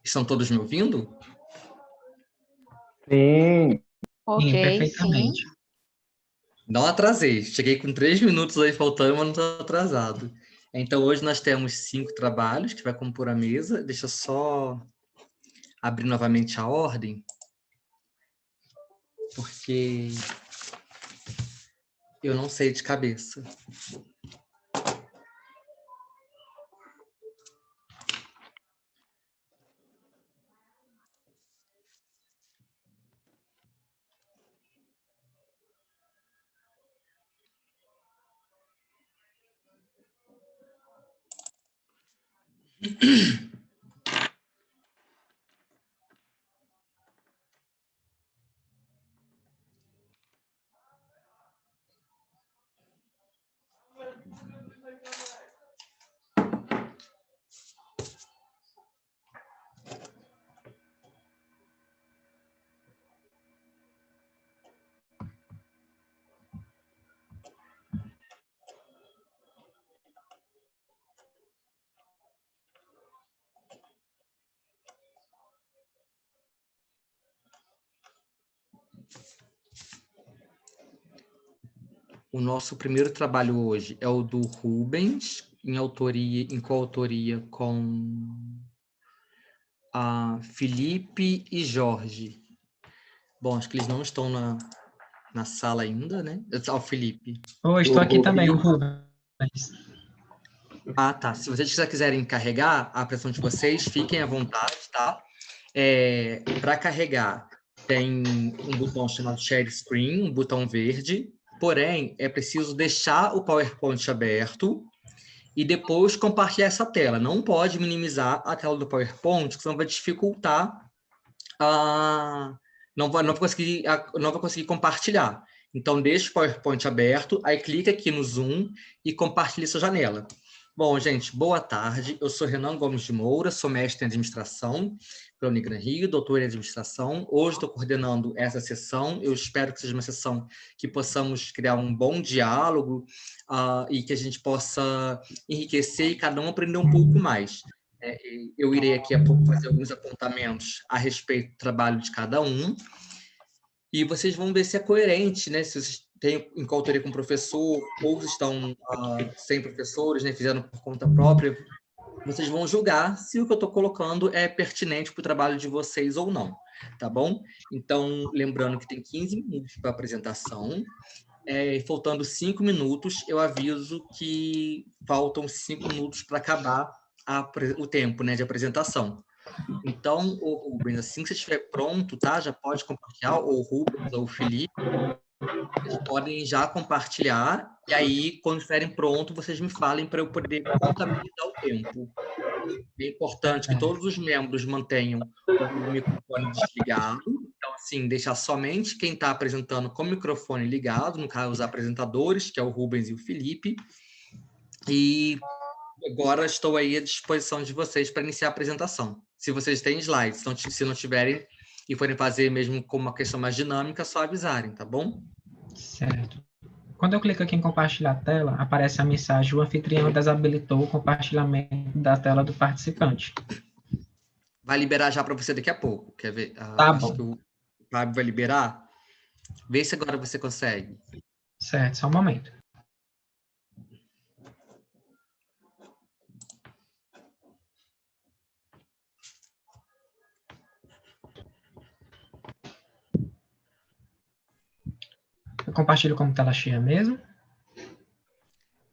Estão todos me ouvindo? Sim. Ok, Sim, perfeitamente. Não atrasei. Cheguei com 3 minutos aí faltando, mas não estou atrasado. Então, hoje nós temos 5 trabalhos que vai compor a mesa. Deixa eu só abrir novamente a ordem, porque eu não sei de cabeça. O nosso primeiro trabalho hoje é o do Rubens, em coautoria com a Felipe e Jorge. Bom, acho que eles não estão na sala ainda, né? O Felipe. Oi, estou aqui também, o Rubens. Ah, tá. Se vocês quiserem carregar a apresentação de vocês, fiquem à vontade, tá? Para carregar, tem um botão chamado Share Screen, um botão verde. Porém, é preciso deixar o PowerPoint aberto e depois compartilhar essa tela. Não pode minimizar a tela do PowerPoint, senão vai dificultar a... não vai conseguir compartilhar. Então, deixa o PowerPoint aberto, aí clica aqui no Zoom e compartilha essa janela. Bom, gente, boa tarde. Eu sou Renan Gomes de Moura, sou mestre em administração pela Unigran Rio, doutor em administração. Hoje estou coordenando essa sessão. Eu espero que seja uma sessão que possamos criar um bom diálogo e que a gente possa enriquecer e cada um aprender um pouco mais. Eu irei aqui a pouco fazer alguns apontamentos a respeito do trabalho de cada um e vocês vão ver se é coerente, né? Se vocês têm em coautoria com o professor ou se estão sem professores, né? Fizeram por conta própria, vocês vão julgar se o que eu estou colocando é pertinente para o trabalho de vocês ou não, tá bom? Então, lembrando que tem 15 minutos para a apresentação, faltando 5 minutos, eu aviso que faltam 5 minutos para acabar o tempo, né, de apresentação. Então, o Rubens, assim que você estiver pronto, tá? Já pode compartilhar, ou o Rubens ou o Felipe, eles podem já compartilhar, e aí, quando estiverem prontos, vocês me falem para eu poder contabilizar o tempo. É importante que todos os membros mantenham o microfone desligado. Então, assim, deixar somente quem está apresentando com o microfone ligado, no caso, os apresentadores, que é o Rubens e o Felipe. E agora estou aí à disposição de vocês para iniciar a apresentação. Se vocês têm slides, então, se não tiverem e forem fazer mesmo como uma questão mais dinâmica, só avisarem, tá bom? Certo. Quando eu clico aqui em compartilhar a tela, aparece a mensagem: o anfitrião desabilitou o compartilhamento da tela do participante. Vai liberar já para você daqui a pouco. Quer ver? Tá Acho bom. que o Fábio vai liberar. Vê se agora você consegue. Certo, só um momento. Eu compartilho como tela cheia mesmo.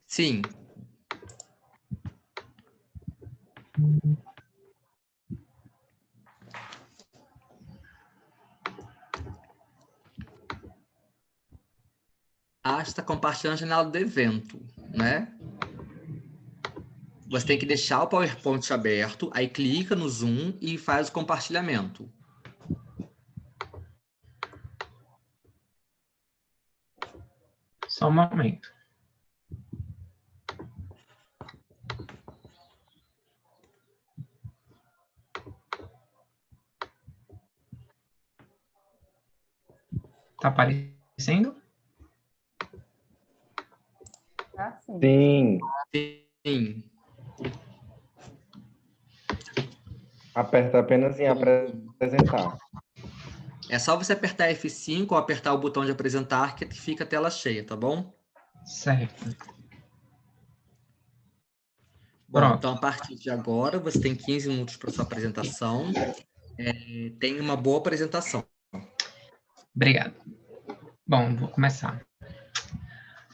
Sim. Está compartilhando a janela do evento, né? Você tem que deixar o PowerPoint aberto, aí clica no Zoom e faz o compartilhamento. Só um momento. Tá aparecendo? Sim. Sim. Aperta apenas em apresentar. É só você apertar F5 ou apertar o botão de apresentar que fica a tela cheia, tá bom? Certo. Bom, Pronto. então a partir de agora você tem 15 minutos para sua apresentação. Tenha uma boa apresentação. Obrigado. Bom, vou começar.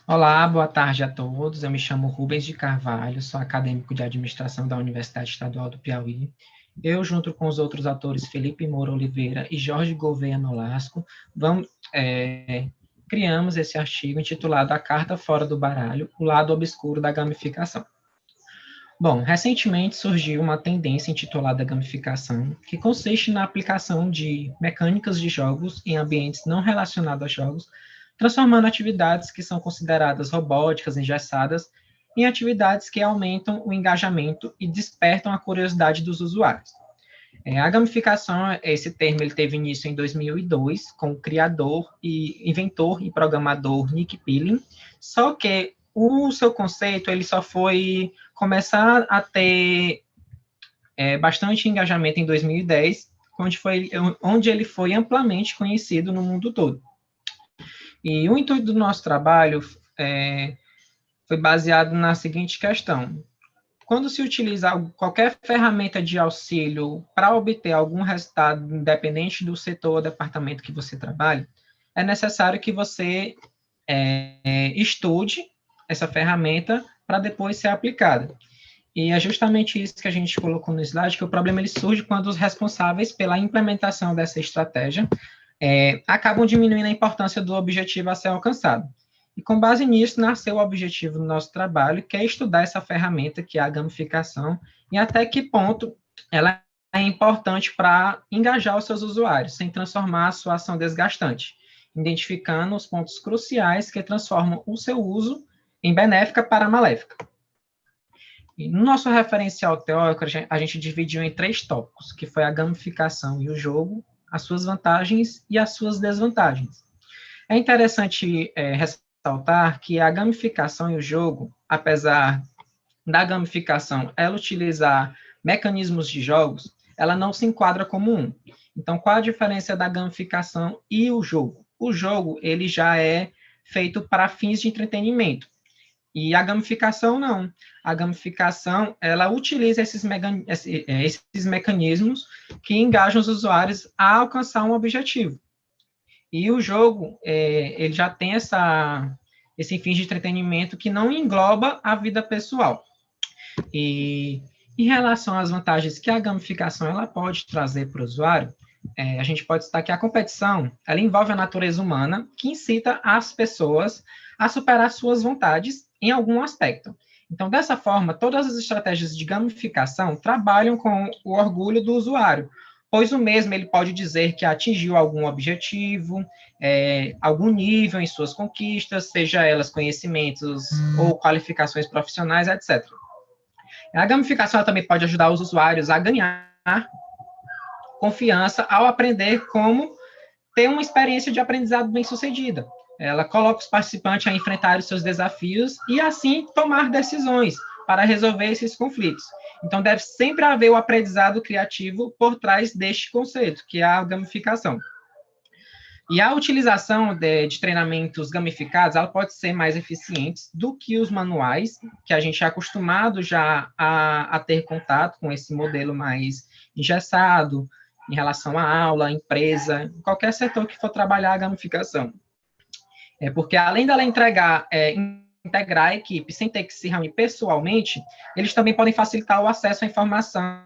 Olá, boa tarde a todos. Eu me chamo Rubens de Carvalho, sou acadêmico de administração da Universidade Estadual do Piauí. Eu, junto com os outros atores Felipe Moura Oliveira e Jorge Gouveia Nolasco, criamos esse artigo intitulado A Carta Fora do Baralho, o lado obscuro da gamificação. Bom, recentemente surgiu uma tendência intitulada gamificação, que consiste na aplicação de mecânicas de jogos em ambientes não relacionados a jogos, transformando atividades que são consideradas robóticas, engessadas, em atividades que aumentam o engajamento e despertam a curiosidade dos usuários. A gamificação, esse termo, ele teve início em 2002, com o criador e inventor e programador Nick Pilling, só que o seu conceito, ele só foi começar a ter bastante engajamento em 2010, onde ele foi amplamente conhecido no mundo todo. E o intuito do nosso trabalho foi baseado na seguinte questão: quando se utiliza qualquer ferramenta de auxílio para obter algum resultado, independente do setor ou departamento que você trabalha, é necessário que você estude essa ferramenta para depois ser aplicada. E é justamente isso que a gente colocou no slide, que o problema ele surge quando os responsáveis pela implementação dessa estratégia acabam diminuindo a importância do objetivo a ser alcançado. E com base nisso, nasceu o objetivo do nosso trabalho, que é estudar essa ferramenta, que é a gamificação, e até que ponto ela é importante para engajar os seus usuários, sem transformar a sua ação desgastante, identificando os pontos cruciais que transformam o seu uso em benéfica para maléfica. E no nosso referencial teórico, a gente dividiu em 3 tópicos, que foi a gamificação e o jogo, as suas vantagens e as suas desvantagens. É interessante ressaltar que a gamificação e o jogo, apesar da gamificação ela utilizar mecanismos de jogos, ela não se enquadra como um. Então, qual a diferença da gamificação e o jogo? O jogo, ele já é feito para fins de entretenimento. E a gamificação, não. A gamificação, ela utiliza esses mecanismos que engajam os usuários a alcançar um objetivo. E o jogo, ele já tem esse fim de entretenimento que não engloba a vida pessoal. E em relação às vantagens que a gamificação ela pode trazer para o usuário, a gente pode citar que a competição, ela envolve a natureza humana, que incita as pessoas a superar suas vontades em algum aspecto. Então, dessa forma, todas as estratégias de gamificação trabalham com o orgulho do usuário, pois o mesmo ele pode dizer que atingiu algum objetivo, algum nível em suas conquistas, seja elas conhecimentos ou qualificações profissionais, etc. A gamificação também pode ajudar os usuários a ganhar confiança ao aprender como ter uma experiência de aprendizado bem-sucedida. Ela coloca os participantes a enfrentar os seus desafios e, assim, tomar decisões para resolver esses conflitos. Então, deve sempre haver o aprendizado criativo por trás deste conceito, que é a gamificação. E a utilização de treinamentos gamificados, ela pode ser mais eficiente do que os manuais, que a gente é acostumado já a ter contato com esse modelo mais engessado, em relação à aula, à empresa, qualquer setor que for trabalhar a gamificação. Porque além dela integrar a equipe sem ter que se reunir pessoalmente, eles também podem facilitar o acesso à informação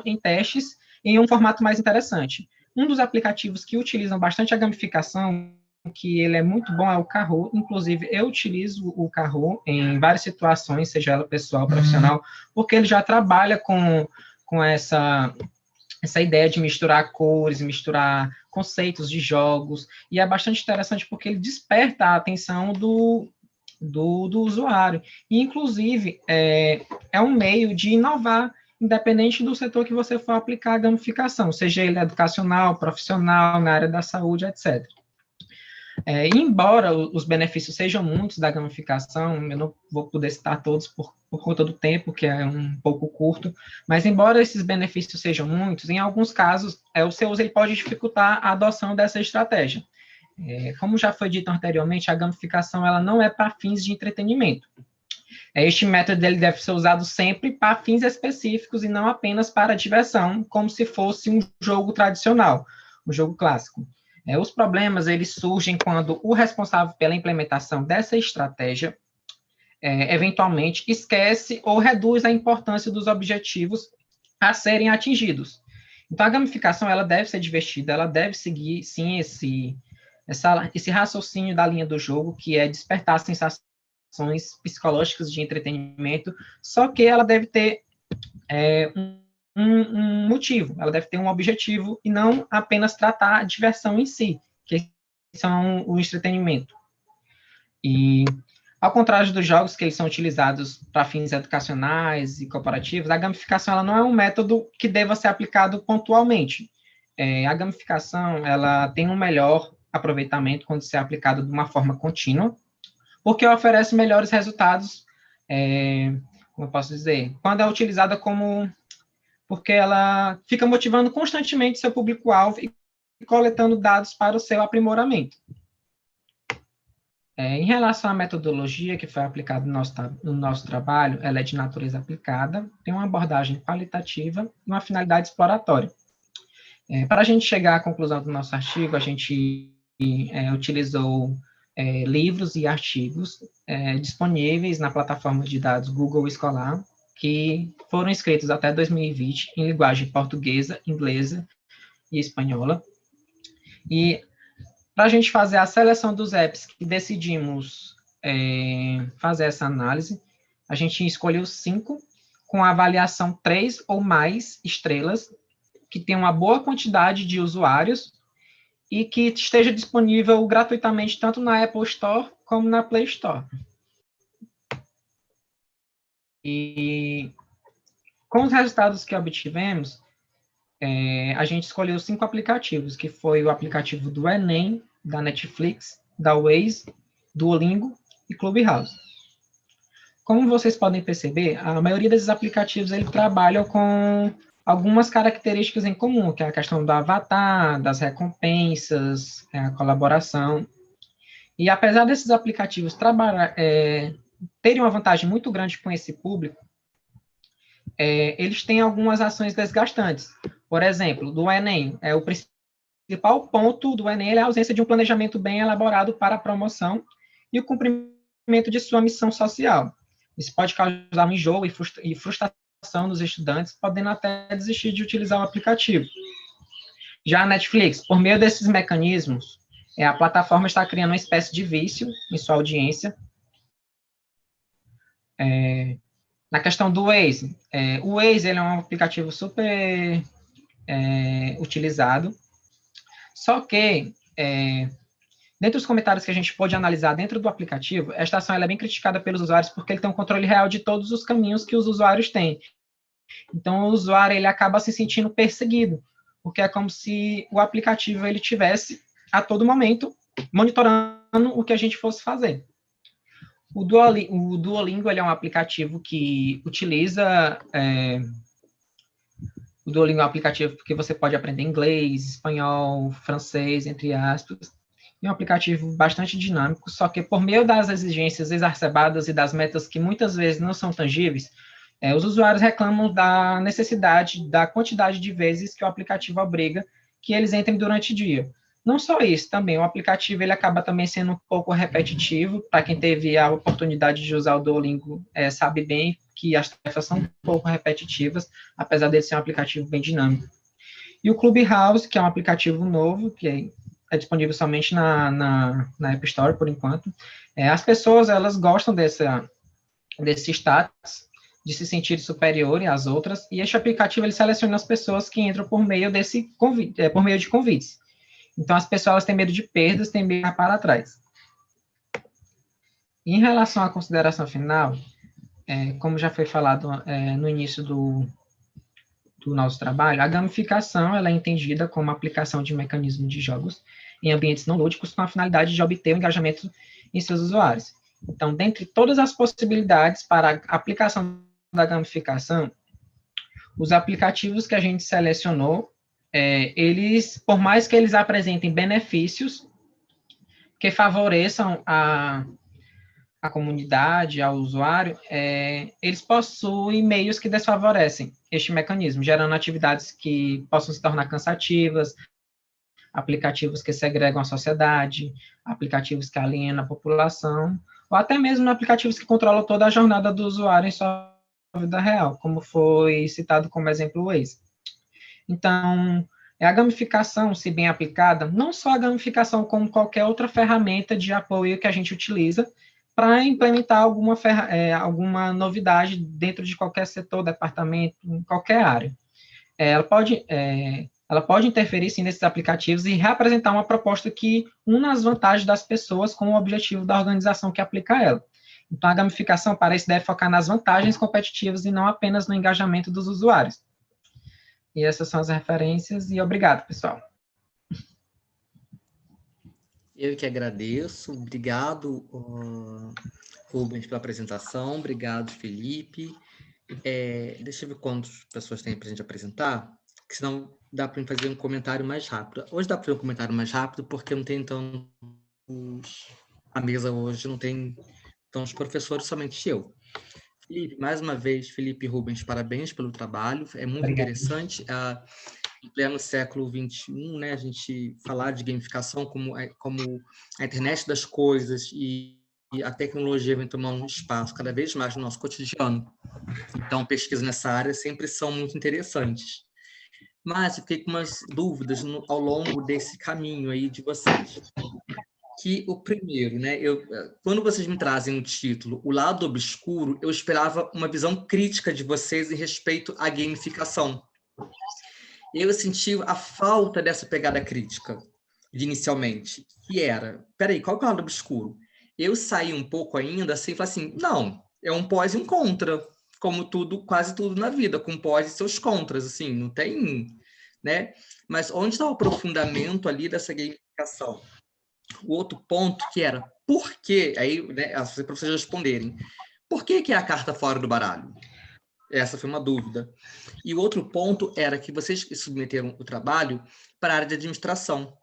em testes em um formato mais interessante. Um dos aplicativos que utilizam bastante a gamificação, que ele é muito bom, é o Kahoot. Inclusive, eu utilizo o Kahoot em várias situações, seja ela pessoal, profissional, porque ele já trabalha com essa ideia de misturar cores, misturar conceitos de jogos, e é bastante interessante porque ele desperta a atenção do usuário. E, inclusive, é um meio de inovar, independente do setor que você for aplicar a gamificação, seja ele educacional, profissional, na área da saúde, etc. Embora os benefícios sejam muitos da gamificação, eu não vou poder citar todos por conta do tempo, que é um pouco curto, mas embora esses benefícios sejam muitos, em alguns casos, o seu uso ele pode dificultar a adoção dessa estratégia. Como já foi dito anteriormente, a gamificação ela não é para fins de entretenimento. Este método ele deve ser usado sempre para fins específicos e não apenas para diversão, como se fosse um jogo tradicional, um jogo clássico. Os problemas eles surgem quando o responsável pela implementação dessa estratégia eventualmente esquece ou reduz a importância dos objetivos a serem atingidos. Então, a gamificação ela deve ser divertida, ela deve seguir, sim, esse raciocínio da linha do jogo, que é despertar sensações psicológicas de entretenimento, só que ela deve ter um motivo, ela deve ter um objetivo e não apenas tratar a diversão em si, que são o entretenimento. E, ao contrário dos jogos que eles são utilizados para fins educacionais e corporativos, a gamificação ela não é um método que deva ser aplicado pontualmente. A gamificação ela tem um melhor aproveitamento quando se é aplicado de uma forma contínua, porque oferece melhores resultados, como eu posso dizer, quando é utilizada porque ela fica motivando constantemente seu público-alvo e coletando dados para o seu aprimoramento. Em relação à metodologia que foi aplicada no nosso trabalho, ela é de natureza aplicada, tem uma abordagem qualitativa e uma finalidade exploratória. Para a gente chegar à conclusão do nosso artigo, a gente utilizou livros e artigos disponíveis na plataforma de dados Google Scholar, que foram escritos até 2020 em linguagem portuguesa, inglesa e espanhola. E para a gente fazer a seleção dos apps que decidimos fazer essa análise, a gente escolheu 5 com avaliação 3 ou mais estrelas, que tem uma boa quantidade de usuários e que esteja disponível gratuitamente tanto na Apple Store como na Play Store. E com os resultados que obtivemos, a gente escolheu 5 aplicativos, que foi o aplicativo do Enem, da Netflix, da Waze, Duolingo e Clubhouse. Como vocês podem perceber, a maioria desses aplicativos ele trabalham com algumas características em comum, que é a questão do avatar, das recompensas, a colaboração. E apesar desses aplicativos terem uma vantagem muito grande com esse público, eles têm algumas ações desgastantes. Por exemplo, do Enem, o principal ponto do Enem é a ausência de um planejamento bem elaborado para a promoção e o cumprimento de sua missão social. Isso pode causar um enjoo e frustração dos estudantes, podendo até desistir de utilizar o aplicativo. Já a Netflix, por meio desses mecanismos, a plataforma está criando uma espécie de vício em sua audiência. Na questão do Waze, o Waze ele é um aplicativo super utilizado, só que, dentre os comentários que a gente pode analisar dentro do aplicativo, a estação ela é bem criticada pelos usuários porque ele tem um controle real de todos os caminhos que os usuários têm. Então, o usuário ele acaba se sentindo perseguido, porque é como se o aplicativo ele tivesse, a todo momento, monitorando o que a gente fosse fazer. O Duolingo ele é um aplicativo que utiliza... O Duolingo é um aplicativo que você pode aprender inglês, espanhol, francês, entre aspas. É um aplicativo bastante dinâmico, só que por meio das exigências exacerbadas e das metas que muitas vezes não são tangíveis, os usuários reclamam da necessidade, da quantidade de vezes que o aplicativo obriga que eles entrem durante o dia. Não só isso, também o aplicativo ele acaba também sendo um pouco repetitivo. Para quem teve a oportunidade de usar o Duolingo, sabe bem que as tarefas são um pouco repetitivas, apesar dele ser um aplicativo bem dinâmico. E o Clubhouse, que é um aplicativo novo, que é disponível somente na App Store, por enquanto. As pessoas, elas gostam desse status, de se sentir superior às outras, e este aplicativo, ele seleciona as pessoas que entram por meio por meio de convites. Então, as pessoas têm medo de perdas, têm medo de ficar para trás. Em relação à consideração final, como já foi falado no início do do nosso trabalho, a gamificação ela é entendida como a aplicação de mecanismos de jogos em ambientes não lúdicos com a finalidade de obter o engajamento em seus usuários. Então, dentre todas as possibilidades para a aplicação da gamificação, os aplicativos que a gente selecionou, eles, por mais que eles apresentem benefícios que favoreçam a comunidade, ao usuário, eles possuem meios que desfavorecem este mecanismo, gerando atividades que possam se tornar cansativas, aplicativos que segregam a sociedade, aplicativos que alienam a população, ou até mesmo aplicativos que controlam toda a jornada do usuário em sua vida real, como foi citado como exemplo o Waze. Então, a gamificação, se bem aplicada, não só a gamificação, como qualquer outra ferramenta de apoio que a gente utiliza para implementar alguma novidade dentro de qualquer setor, departamento, em qualquer área. Ela pode interferir, sim, nesses aplicativos e representar uma proposta que una as vantagens das pessoas com o objetivo da organização que aplica ela. Então, a gamificação parece deve focar nas vantagens competitivas e não apenas no engajamento dos usuários. E essas são as referências, e obrigado, pessoal. Eu que agradeço. Obrigado, Rubens, pela apresentação. Obrigado, Felipe. Deixa eu ver quantas pessoas tem para a gente apresentar, que senão dá para fazer um comentário mais rápido. Hoje dá para fazer um comentário mais rápido, porque não tem tantos... A mesa hoje não tem tantos professores, somente eu. Felipe, mais uma vez, Felipe e Rubens, parabéns pelo trabalho. É muito interessante. Em pleno século XXI, né, a gente falar de gamificação como a internet das coisas e a tecnologia vem tomando um espaço cada vez mais no nosso cotidiano. Então, pesquisas nessa área sempre são muito interessantes. Mas eu fiquei com umas dúvidas ao longo desse caminho aí de vocês. Que o primeiro, né, quando vocês me trazem o título, O Lado Obscuro, eu esperava uma visão crítica de vocês em respeito à gamificação. Eu senti a falta dessa pegada crítica, inicialmente, que era, peraí, qual que é o lado obscuro? Eu saí um pouco ainda assim, falei assim, não, é um pós e um contra, como tudo, quase tudo na vida, com pós e seus contras, assim, não tem, né? Mas onde está o aprofundamento ali dessa gamificação? O outro ponto que era, por que, aí, né, para vocês responderem, por que é a carta fora do baralho? Essa foi uma dúvida. E o outro ponto era que vocês submeteram o trabalho para a área de administração.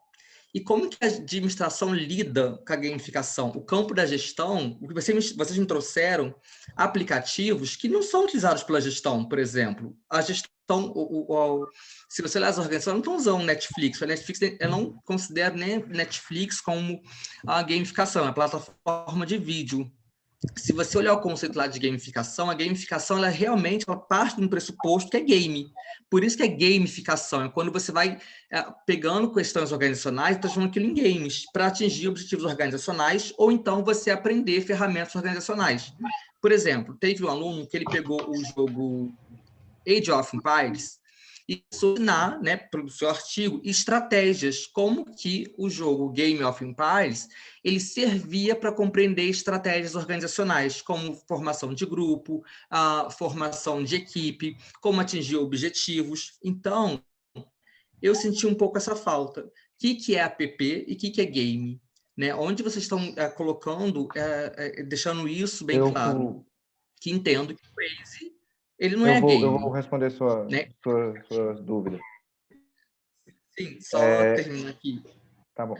E como que a administração lida com a gamificação? O campo da gestão, o que vocês me trouxeram aplicativos que não são utilizados pela gestão, por exemplo. A gestão, se você olhar as organizações, não estão usando Netflix. A Netflix, eu não considero nem Netflix como a gamificação, é a plataforma de vídeo. Se você olhar o conceito lá de gamificação, a gamificação ela realmente ela parte de um pressuposto que é game. Por isso que é gamificação, é quando você vai pegando questões organizacionais e transformando aquilo em games para atingir objetivos organizacionais ou então você aprender ferramentas organizacionais. Por exemplo, teve um aluno que ele pegou o jogo Age of Empires e ensinar, né, para o seu artigo, estratégias, como que o jogo Game of Empires ele servia para compreender estratégias organizacionais, como formação de grupo, a formação de equipe, como atingir objetivos. Então, eu senti um pouco essa falta. O que é app e o que é game? Né? Onde vocês estão colocando, deixando isso bem claro? Que entendo que o Waze ele não é game. Eu vou responder né? suas dúvidas. Sim, só terminar aqui. Tá bom.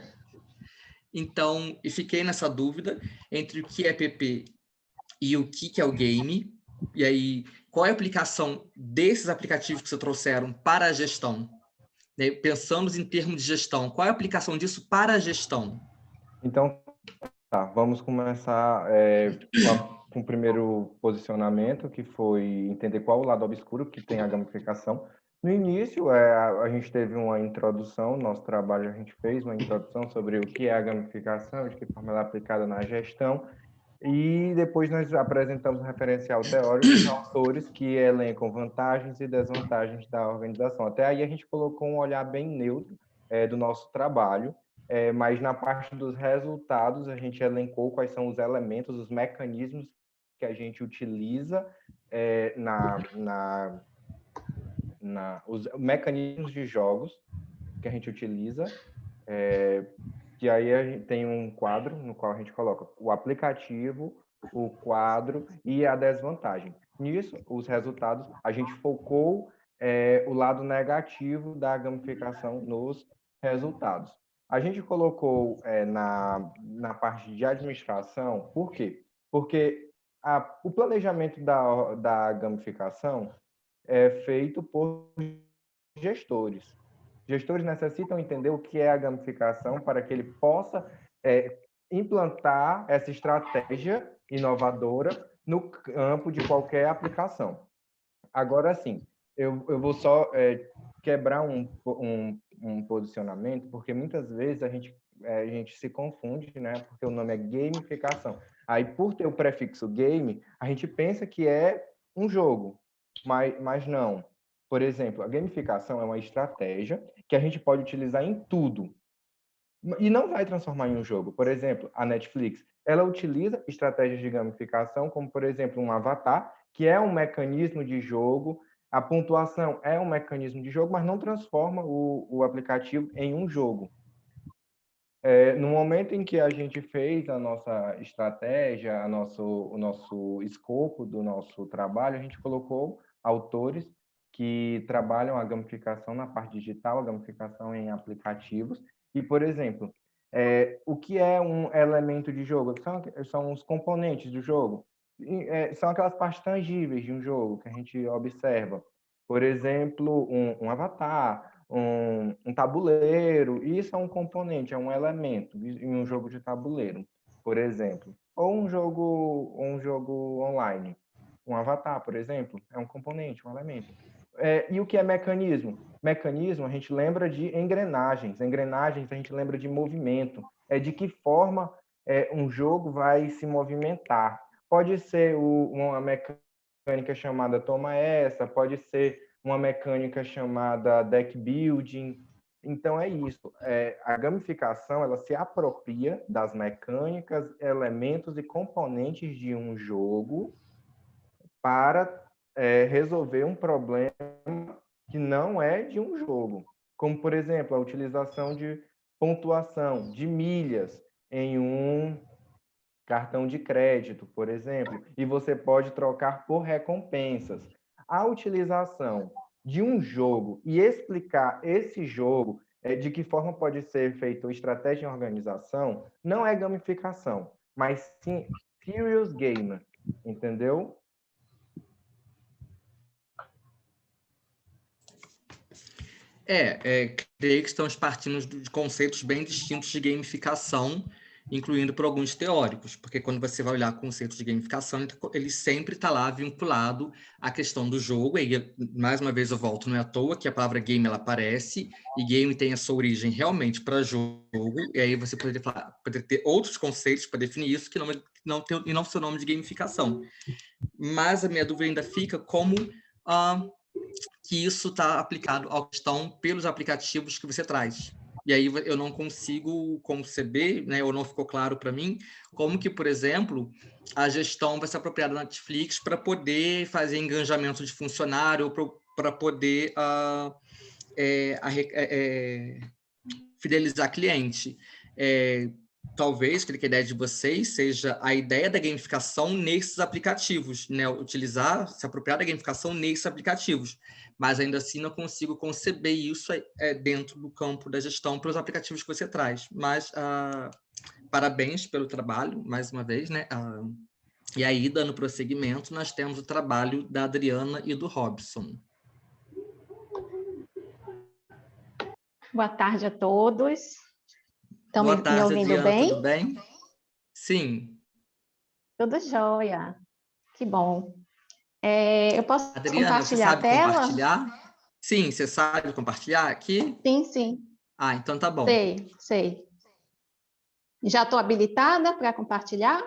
Então, eu fiquei nessa dúvida entre o que é app e o que é o game. E aí, qual é a aplicação desses aplicativos que você trouxeram para a gestão? Né? Pensamos em termos de gestão. Qual é a aplicação disso para a gestão? Então, tá. Vamos começar com o primeiro posicionamento, que foi entender qual o lado obscuro que tem a gamificação. No início, a gente teve uma introdução, nosso trabalho a gente fez uma introdução sobre o que é a gamificação, de que forma ela é aplicada na gestão, e depois nós apresentamos um referencial teórico de autores que elencam vantagens e desvantagens da organização. Até aí a gente colocou um olhar bem neutro do nosso trabalho, mas na parte dos resultados a gente elencou quais são os elementos, os mecanismos que a gente utiliza os mecanismos de jogos que a gente utiliza, que aí a gente tem um quadro no qual a gente coloca o aplicativo, o quadro e a desvantagem. Nisso, os resultados, a gente focou o lado negativo da gamificação nos resultados. A gente colocou na parte de administração, por quê? Porque o planejamento da gamificação é feito por gestores. Gestores necessitam entender o que é a gamificação para que ele possa implantar essa estratégia inovadora no campo de qualquer aplicação. Agora, sim, eu vou só quebrar um posicionamento, porque muitas vezes a gente se confunde, né? Porque o nome é gamificação. Aí, por ter o prefixo game, a gente pensa que é um jogo, mas não. Por exemplo, a gamificação é uma estratégia que a gente pode utilizar em tudo e não vai transformar em um jogo. Por exemplo, a Netflix, ela utiliza estratégias de gamificação, como, por exemplo, um avatar, que é um mecanismo de jogo, a pontuação é um mecanismo de jogo, mas não transforma o aplicativo em um jogo. No momento em que a gente fez a nossa estratégia, o nosso escopo do nosso trabalho, a gente colocou autores que trabalham a gamificação na parte digital, a gamificação em aplicativos. E, por exemplo, o que é um elemento de jogo? São os componentes do jogo. São aquelas partes tangíveis de um jogo que a gente observa. Por exemplo, um avatar, um tabuleiro, isso é um componente, é um elemento em um jogo de tabuleiro, por exemplo. Ou um jogo online. Um avatar, por exemplo, é um componente, um elemento. E o que é mecanismo? Mecanismo, a gente lembra de engrenagens. Engrenagens, a gente lembra de movimento. É de que forma um jogo vai se movimentar. Pode ser uma mecânica chamada toma essa, pode ser uma mecânica chamada deck building. Então é isso. A gamificação, ela se apropria das mecânicas, elementos e componentes de um jogo para resolver um problema que não é de um jogo. Como, por exemplo, a utilização de pontuação, de milhas em um cartão de crédito, por exemplo, e você pode trocar por recompensas. A utilização de um jogo e explicar esse jogo, de que forma pode ser feita estratégia e organização, não é gamificação, mas sim serious gamer, entendeu? Creio que estamos partindo de conceitos bem distintos de gamificação, incluindo por alguns teóricos, porque quando você vai olhar conceitos de gamificação, ele sempre está lá vinculado à questão do jogo, e mais uma vez eu volto, não é à toa que a palavra game ela aparece, e game tem a sua origem realmente para jogo, e aí você poderia ter outros conceitos para definir isso, que não seu nome de gamificação. Mas a minha dúvida ainda fica como que isso está aplicado à questão pelos aplicativos que você traz. E aí eu não consigo conceber, né, ou não ficou claro para mim, como que, por exemplo, a gestão vai se apropriar da Netflix para poder fazer engajamento de funcionário, ou para poder fidelizar cliente. Talvez, que a ideia de vocês seja a ideia da gamificação nesses aplicativos, né? Se apropriar da gamificação nesses aplicativos. Mas ainda assim não consigo conceber isso dentro do campo da gestão para os aplicativos que você traz. Mas parabéns pelo trabalho, mais uma vez, né? E aí, dando prosseguimento, nós temos o trabalho da Adriana e do Robson. Boa tarde a todos. Estão Boa tarde, me ouvindo Adriana, bem? tudo bem? Sim. Tudo jóia. Que bom. Eu posso Adriana, você compartilhar a sabe tela? compartilhar? Sim, você sabe compartilhar aqui? Sim, sim. Ah, então tá bom. Sei. Já estou habilitada para compartilhar?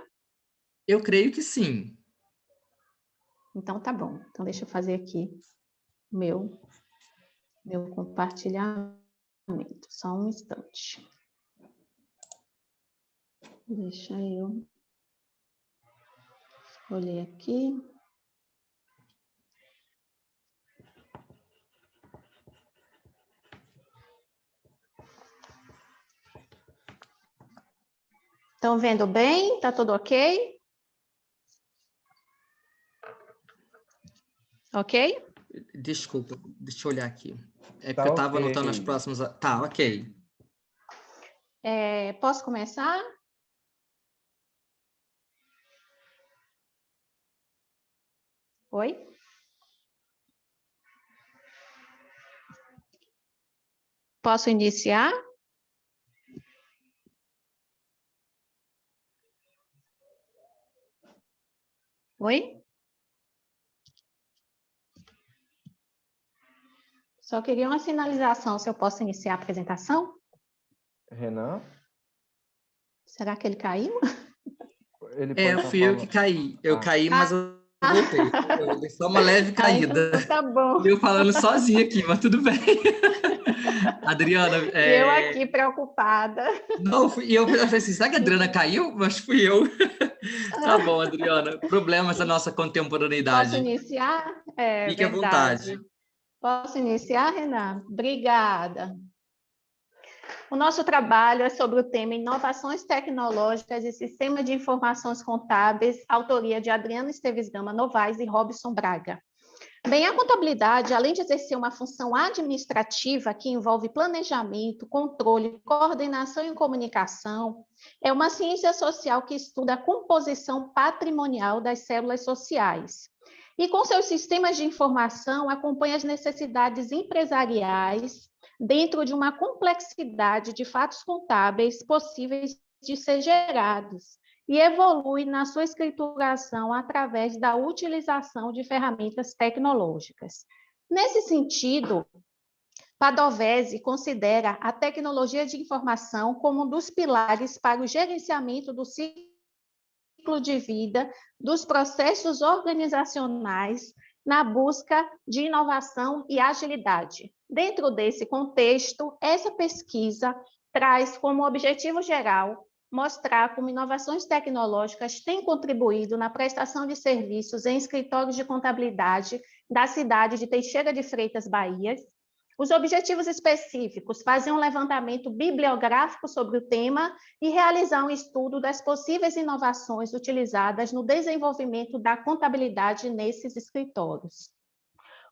Eu creio que sim. Então tá bom. Então deixa eu fazer aqui meu compartilhamento. Só um instante. Deixa eu escolher aqui. Estão vendo bem? Tá tudo ok? Ok? Desculpa, deixa eu olhar aqui. É porque Tá eu estava ok. anotando as próximas. Tá, ok. Posso começar? Oi? Posso iniciar? Oi? Só queria uma sinalização se eu posso iniciar a apresentação. Renan? Será que ele caiu? Ele pode estar Fui eu que falando. caí. Eu Ah. caí, mas eu voltei. Eu dei só uma leve caída. Então tá bom. E eu falando sozinha aqui, mas tudo bem. Adriana, E eu aqui preocupada. não, eu falei assim, será que a Adriana caiu? Mas fui eu. Tá bom, Adriana. Problemas da nossa Posso contemporaneidade. iniciar? É Fique à verdade. vontade. Posso iniciar, Renan? Obrigada. O nosso trabalho é sobre o tema Inovações Tecnológicas e Sistema de Informações Contábeis, autoria de Adriana Esteves Gama Novaes e Robson Braga. Bem, a contabilidade, além de exercer uma função administrativa que envolve planejamento, controle, coordenação e comunicação, é uma ciência social que estuda a composição patrimonial das células sociais. E com seus sistemas de informação, acompanha as necessidades empresariais dentro de uma complexidade de fatos contábeis possíveis de ser gerados, e evolui na sua escrituração através da utilização de ferramentas tecnológicas. Nesse sentido, Padovese considera a tecnologia de informação como um dos pilares para o gerenciamento do ciclo de vida dos processos organizacionais na busca de inovação e agilidade. Dentro desse contexto, essa pesquisa traz como objetivo geral mostrar como inovações tecnológicas têm contribuído na prestação de serviços em escritórios de contabilidade da cidade de Teixeira de Freitas, Bahia. Os objetivos específicos: fazer um levantamento bibliográfico sobre o tema e realizar um estudo das possíveis inovações utilizadas no desenvolvimento da contabilidade nesses escritórios.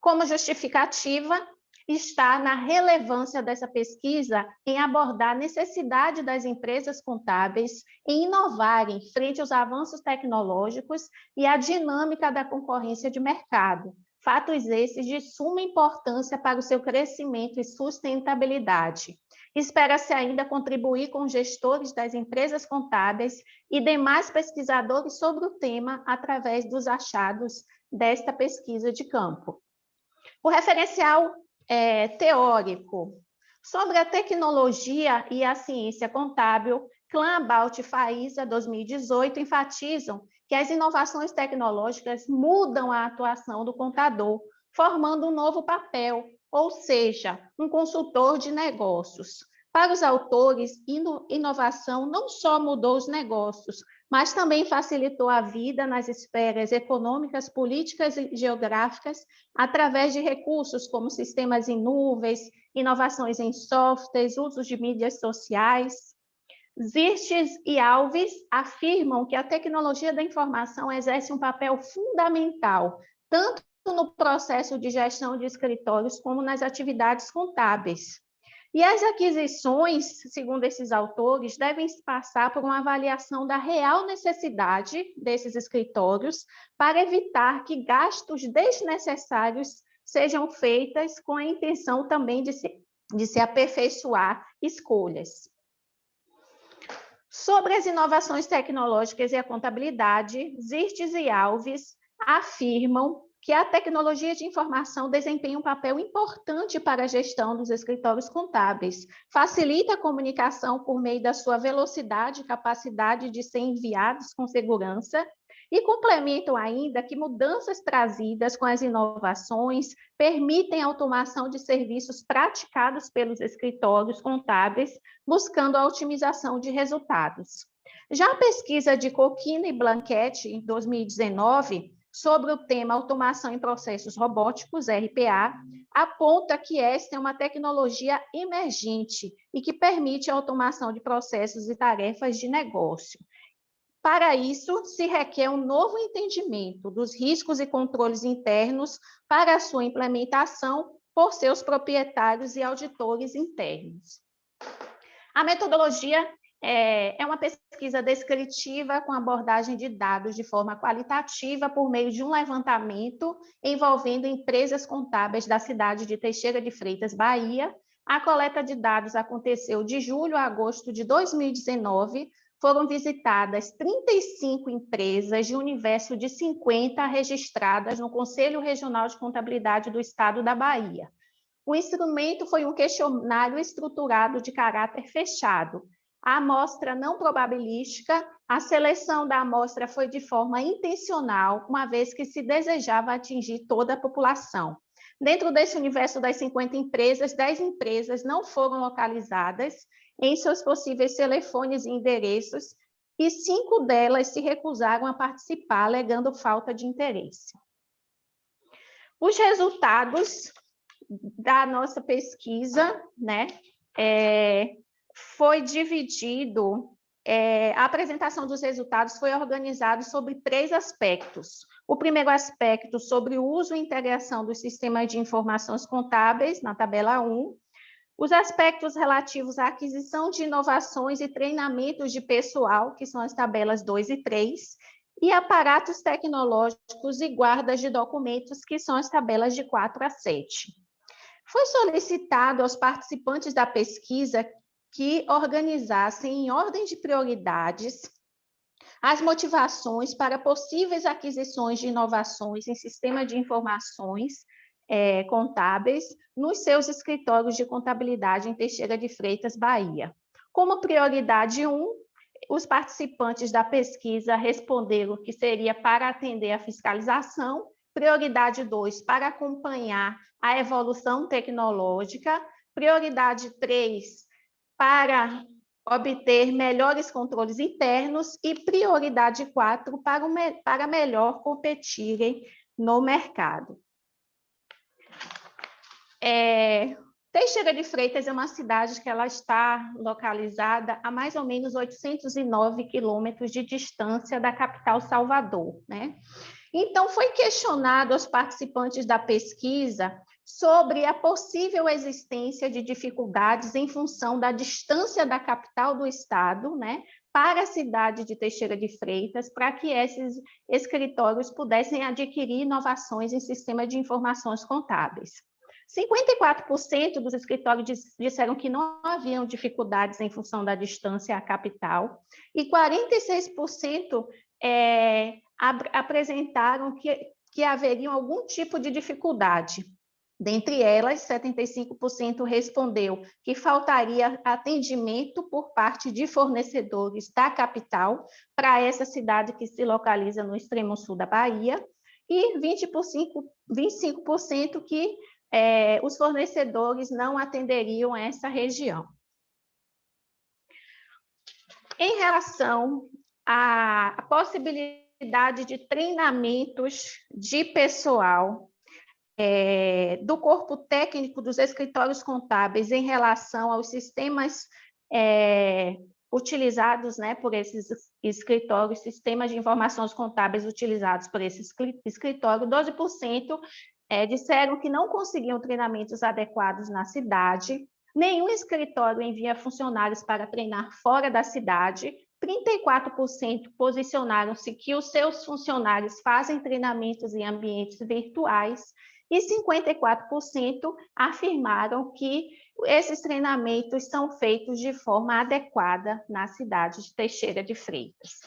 Como justificativa, está na relevância dessa pesquisa em abordar a necessidade das empresas contábeis em inovarem frente aos avanços tecnológicos e a dinâmica da concorrência de mercado, fatos esses de suma importância para o seu crescimento e sustentabilidade. Espera-se ainda contribuir com gestores das empresas contábeis e demais pesquisadores sobre o tema através dos achados desta pesquisa de campo. O referencial teórico sobre a tecnologia e a ciência contábil, Clan-About e Faísa, 2018, enfatizam que as inovações tecnológicas mudam a atuação do contador, formando um novo papel, ou seja, um consultor de negócios. Para os autores, inovação não só mudou os negócios, mas também facilitou a vida nas esferas econômicas, políticas e geográficas, através de recursos como sistemas em nuvens, inovações em softwares, usos de mídias sociais. Zirtes e Alves afirmam que a tecnologia da informação exerce um papel fundamental, tanto no processo de gestão de escritórios como nas atividades contábeis. E as aquisições, segundo esses autores, devem passar por uma avaliação da real necessidade desses escritórios para evitar que gastos desnecessários sejam feitos com a intenção também de se aperfeiçoar escolhas. Sobre as inovações tecnológicas e a contabilidade, Zirtes e Alves afirmam que a tecnologia de informação desempenha um papel importante para a gestão dos escritórios contábeis, facilita a comunicação por meio da sua velocidade e capacidade de ser enviados com segurança, e complementam ainda que mudanças trazidas com as inovações permitem a automação de serviços praticados pelos escritórios contábeis, buscando a otimização de resultados. Já a pesquisa de Coquina e Blanquette, em 2019, sobre o tema automação em processos robóticos, RPA, aponta que esta é uma tecnologia emergente e que permite a automação de processos e tarefas de negócio. Para isso, se requer um novo entendimento dos riscos e controles internos para a sua implementação por seus proprietários e auditores internos. A metodologia é uma pesquisa descritiva com abordagem de dados de forma qualitativa por meio de um levantamento envolvendo empresas contábeis da cidade de Teixeira de Freitas, Bahia. A coleta de dados aconteceu de julho a agosto de 2019. Foram visitadas 35 empresas de um universo de 50 registradas no Conselho Regional de Contabilidade do Estado da Bahia. O instrumento foi um questionário estruturado de caráter fechado. A amostra não probabilística, a seleção da amostra foi de forma intencional, uma vez que se desejava atingir toda a população. Dentro desse universo das 50 empresas, 10 empresas não foram localizadas em seus possíveis telefones e endereços, e 5 delas se recusaram a participar, alegando falta de interesse. Os resultados da nossa pesquisa, né, foi dividido, a apresentação dos resultados foi organizada sobre 3 aspectos. O primeiro aspecto sobre o uso e integração dos sistemas de informações contábeis, na tabela 1, os aspectos relativos à aquisição de inovações e treinamentos de pessoal, que são as tabelas 2 e 3, e aparatos tecnológicos e guardas de documentos, que são as tabelas de 4 a 7. Foi solicitado aos participantes da pesquisa que organizassem em ordem de prioridades as motivações para possíveis aquisições de inovações em sistema de informações contábeis nos seus escritórios de contabilidade em Teixeira de Freitas, Bahia. Como prioridade 1, os participantes da pesquisa responderam que seria para atender a fiscalização, prioridade 2, para acompanhar a evolução tecnológica, prioridade 3, para obter melhores controles internos e prioridade 4, para melhor competirem no mercado. Teixeira de Freitas é uma cidade que ela está localizada a mais ou menos 809 quilômetros de distância da capital Salvador, né? Então, foi questionado aos participantes da pesquisa sobre a possível existência de dificuldades em função da distância da capital do estado, né, para a cidade de Teixeira de Freitas, para que esses escritórios pudessem adquirir inovações em sistema de informações contábeis. 54% dos escritórios disseram que não haviam dificuldades em função da distância à capital, e 46% apresentaram que haveriam algum tipo de dificuldade. Dentre elas, 75% respondeu que faltaria atendimento por parte de fornecedores da capital para essa cidade que se localiza no extremo sul da Bahia, e 25% que os fornecedores não atenderiam essa região. Em relação à possibilidade de treinamentos de pessoal do corpo técnico dos escritórios contábeis em relação aos sistemas utilizados, né, por esses escritórios, sistemas de informações contábeis utilizados por esse escritório, 12% disseram que não conseguiam treinamentos adequados na cidade, nenhum escritório envia funcionários para treinar fora da cidade, 34% posicionaram-se que os seus funcionários fazem treinamentos em ambientes virtuais, e 54% afirmaram que esses treinamentos são feitos de forma adequada na cidade de Teixeira de Freitas.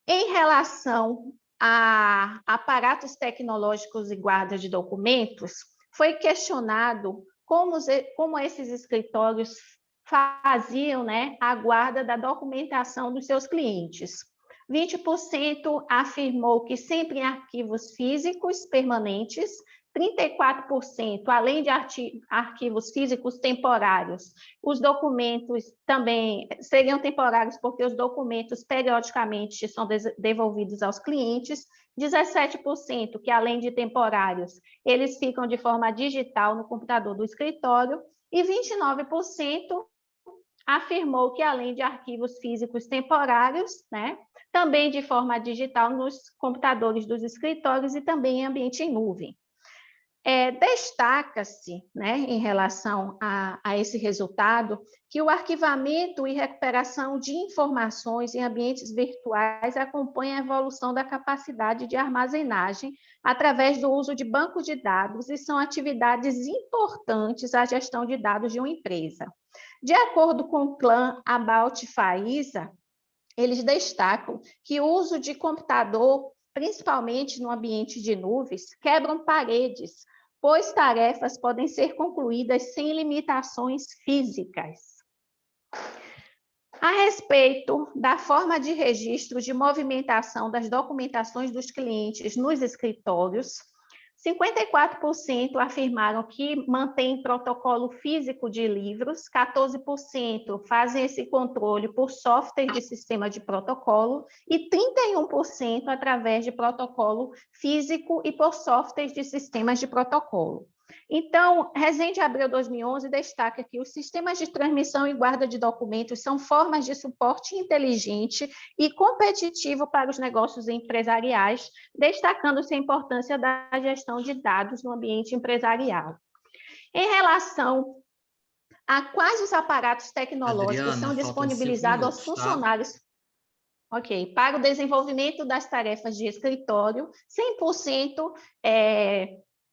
Em relação a aparatos tecnológicos e guarda de documentos, foi questionado como esses escritórios faziam, né, a guarda da documentação dos seus clientes. 20% afirmou que sempre em arquivos físicos permanentes, 34%, além de arquivos físicos temporários, os documentos também seriam temporários porque os documentos periodicamente são devolvidos aos clientes, 17%, que além de temporários, eles ficam de forma digital no computador do escritório, e 29% afirmou que além de arquivos físicos temporários, né, também de forma digital nos computadores dos escritórios e também em ambiente em nuvem. Destaca-se, né, em relação a esse resultado, que o arquivamento e recuperação de informações em ambientes virtuais acompanha a evolução da capacidade de armazenagem através do uso de bancos de dados e são atividades importantes à gestão de dados de uma empresa. De acordo com o Clan About FAISA, eles destacam que o uso de computador, principalmente no ambiente de nuvens, quebram paredes, pois tarefas podem ser concluídas sem limitações físicas. A respeito da forma de registro de movimentação das documentações dos clientes nos escritórios, 54% afirmaram que mantém protocolo físico de livros, 14% fazem esse controle por software de sistema de protocolo e 31% através de protocolo físico e por softwares de sistemas de protocolo. Então, Resende Abreu 2011 destaca que os sistemas de transmissão e guarda de documentos são formas de suporte inteligente e competitivo para os negócios empresariais, destacando-se a importância da gestão de dados no ambiente empresarial. Em relação a quais os aparatos tecnológicos Adriana, são faltam 5 disponibilizados minutos, aos funcionários, para o desenvolvimento das tarefas de escritório, 100%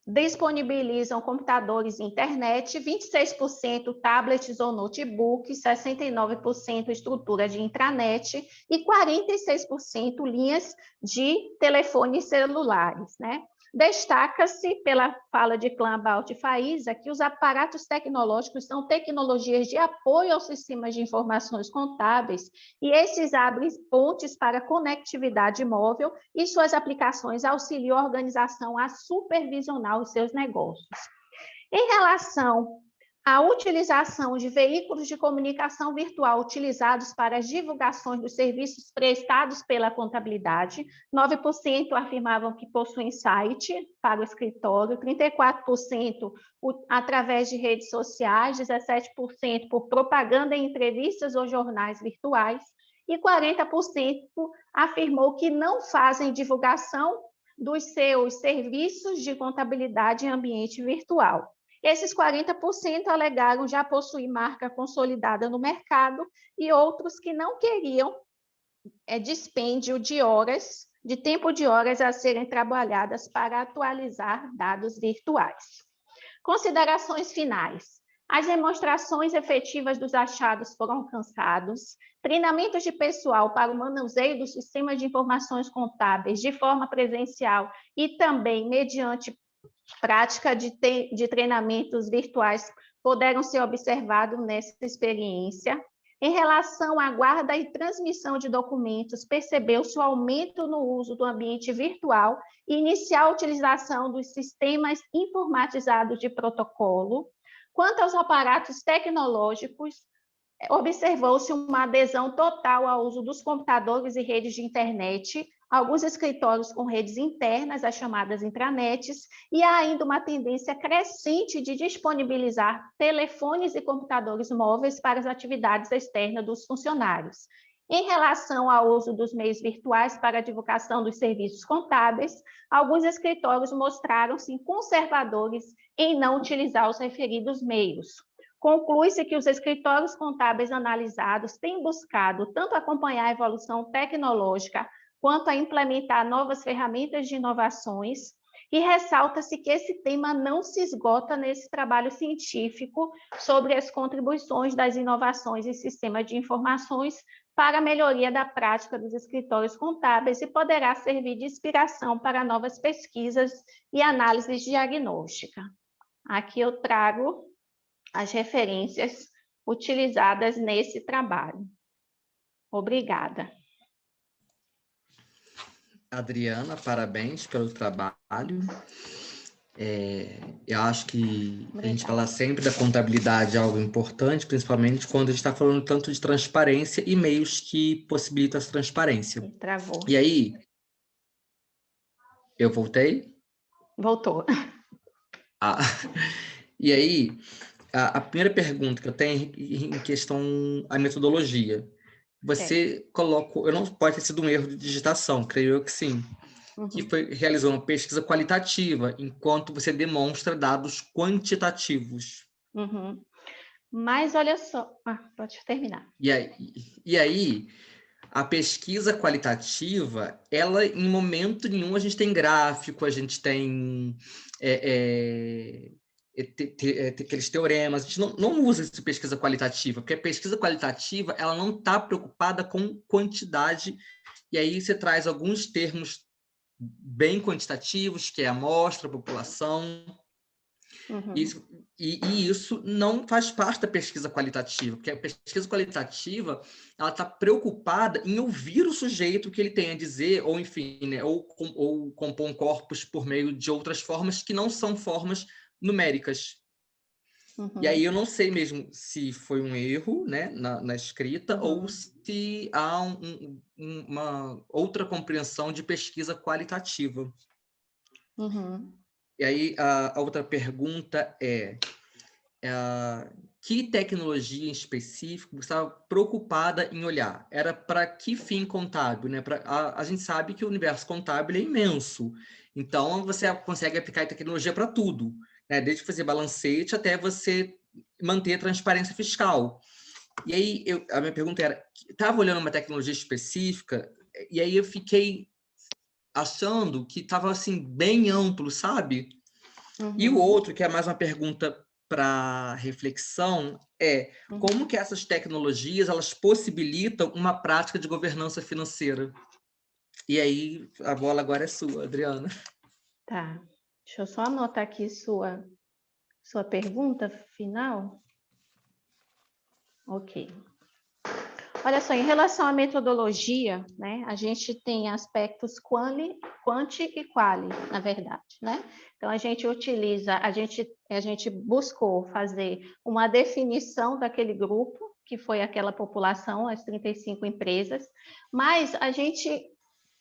disponibilizam computadores e internet, 26% tablets ou notebooks, 69% estrutura de intranet e 46% linhas de telefones celulares, né? Destaca-se, pela fala de Clan About FAISA, que os aparatos tecnológicos são tecnologias de apoio aos sistemas de informações contábeis e esses abrem pontes para a conectividade móvel e suas aplicações auxiliam a organização a supervisionar os seus negócios. Em relação à utilização de veículos de comunicação virtual utilizados para as divulgações dos serviços prestados pela contabilidade, 9% afirmavam que possuem site para o escritório, 34% através de redes sociais, 17% por propaganda em entrevistas ou jornais virtuais, e 40% afirmou que não fazem divulgação dos seus serviços de contabilidade em ambiente virtual. Esses 40% alegaram já possuir marca consolidada no mercado e outros que não queriam dispêndio de horas, de tempo de horas a serem trabalhadas para atualizar dados virtuais. Considerações finais. As demonstrações efetivas dos achados foram alcançados, treinamentos de pessoal para o manuseio dos sistemas de informações contábeis de forma presencial e também mediante prática de treinamentos virtuais puderam ser observados nessa experiência. Em relação à guarda e transmissão de documentos, percebeu-se o aumento no uso do ambiente virtual e inicial utilização dos sistemas informatizados de protocolo. Quanto aos aparatos tecnológicos, observou-se uma adesão total ao uso dos computadores e redes de internet, alguns escritórios com redes internas, as chamadas intranets, e há ainda uma tendência crescente de disponibilizar telefones e computadores móveis para as atividades externas dos funcionários. Em relação ao uso dos meios virtuais para a divulgação dos serviços contábeis, alguns escritórios mostraram-se conservadores em não utilizar os referidos meios. Conclui-se que os escritórios contábeis analisados têm buscado tanto acompanhar a evolução tecnológica quanto a implementar novas ferramentas de inovações, e ressalta-se que esse tema não se esgota nesse trabalho científico sobre as contribuições das inovações em sistemas de informações para a melhoria da prática dos escritórios contábeis e poderá servir de inspiração para novas pesquisas e análises diagnóstica. Aqui eu trago as referências utilizadas nesse trabalho. Obrigada. Adriana, parabéns pelo trabalho. Eu acho que a gente Obrigada. fala sempre da contabilidade é algo importante, principalmente quando a gente está falando tanto de transparência e meios que possibilitam essa transparência. Travou. E aí, eu voltei? Voltou. Ah, e aí, a primeira pergunta que eu tenho em questão à metodologia. Você colocou, eu não pode ter sido um erro de digitação, creio eu que sim, que realizou uma pesquisa qualitativa, enquanto você demonstra dados quantitativos. Uhum. Mas olha só, pode terminar. E aí, a pesquisa qualitativa, ela, em momento nenhum, a gente tem gráfico, a gente tem aqueles teoremas, a gente não usa essa pesquisa qualitativa, porque a pesquisa qualitativa, ela não está preocupada com quantidade, e aí você traz alguns termos bem quantitativos, que é amostra, população. E isso não faz parte da pesquisa qualitativa, porque a pesquisa qualitativa ela está preocupada em ouvir o sujeito, o que ele tem a dizer, ou enfim, né, ou compor um corpus por meio de outras formas que não são formas numéricas. E aí eu não sei mesmo se foi um erro, né, na escrita, ou se há uma outra compreensão de pesquisa qualitativa. E aí a outra pergunta que tecnologia em específico você estava preocupada em olhar? Era para que fim contábil? Né? A gente sabe que o universo contábil é imenso, então você consegue aplicar tecnologia para tudo, né? Desde fazer balancete até você manter a transparência fiscal. E aí a minha pergunta era, estava olhando uma tecnologia específica, e aí eu fiquei achando que estava assim, bem amplo, sabe? E o outro, que é mais uma pergunta para reflexão, é como que essas tecnologias elas possibilitam uma prática de governança financeira. E aí, a bola agora é sua, Adriana. Tá. Deixa eu só anotar aqui sua pergunta final. Ok. Olha só, em relação à metodologia, né, a gente tem aspectos quanti e quali, na verdade, né? Então, a gente utiliza, a gente buscou fazer uma definição daquele grupo, que foi aquela população, as 35 empresas, mas a gente,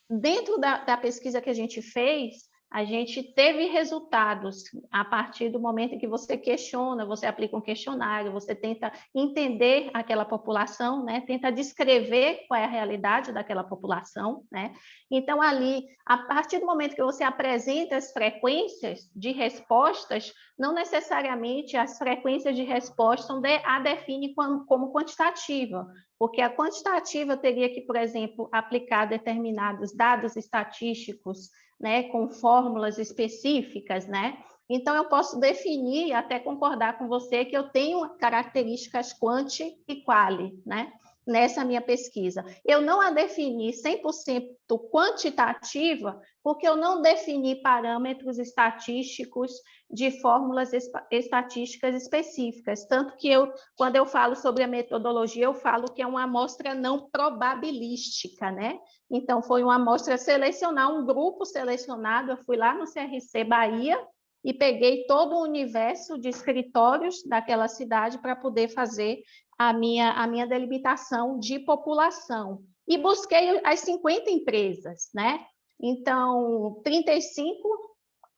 dentro da pesquisa que a gente fez, a gente teve resultados a partir do momento em que você questiona, você aplica um questionário, você tenta entender aquela população, né? Tenta descrever qual é a realidade daquela população, né? Então, ali, a partir do momento que você apresenta as frequências de respostas, não necessariamente as frequências de resposta a define como quantitativa, porque a quantitativa teria que, por exemplo, aplicar determinados dados estatísticos, né, com fórmulas específicas, né? Então, eu posso definir, até concordar com você, que eu tenho características quanti e quali, né? Nessa minha pesquisa. Eu não a defini 100% quantitativa, porque eu não defini parâmetros estatísticos de fórmulas estatísticas específicas. Tanto que quando eu falo sobre a metodologia, eu falo que é uma amostra não probabilística, né? Então, foi uma amostra selecionar, um grupo selecionado. Eu fui lá no CRC Bahia e peguei todo o universo de escritórios daquela cidade para poder fazer a minha delimitação de população. E busquei as 50 empresas, né? Então, 35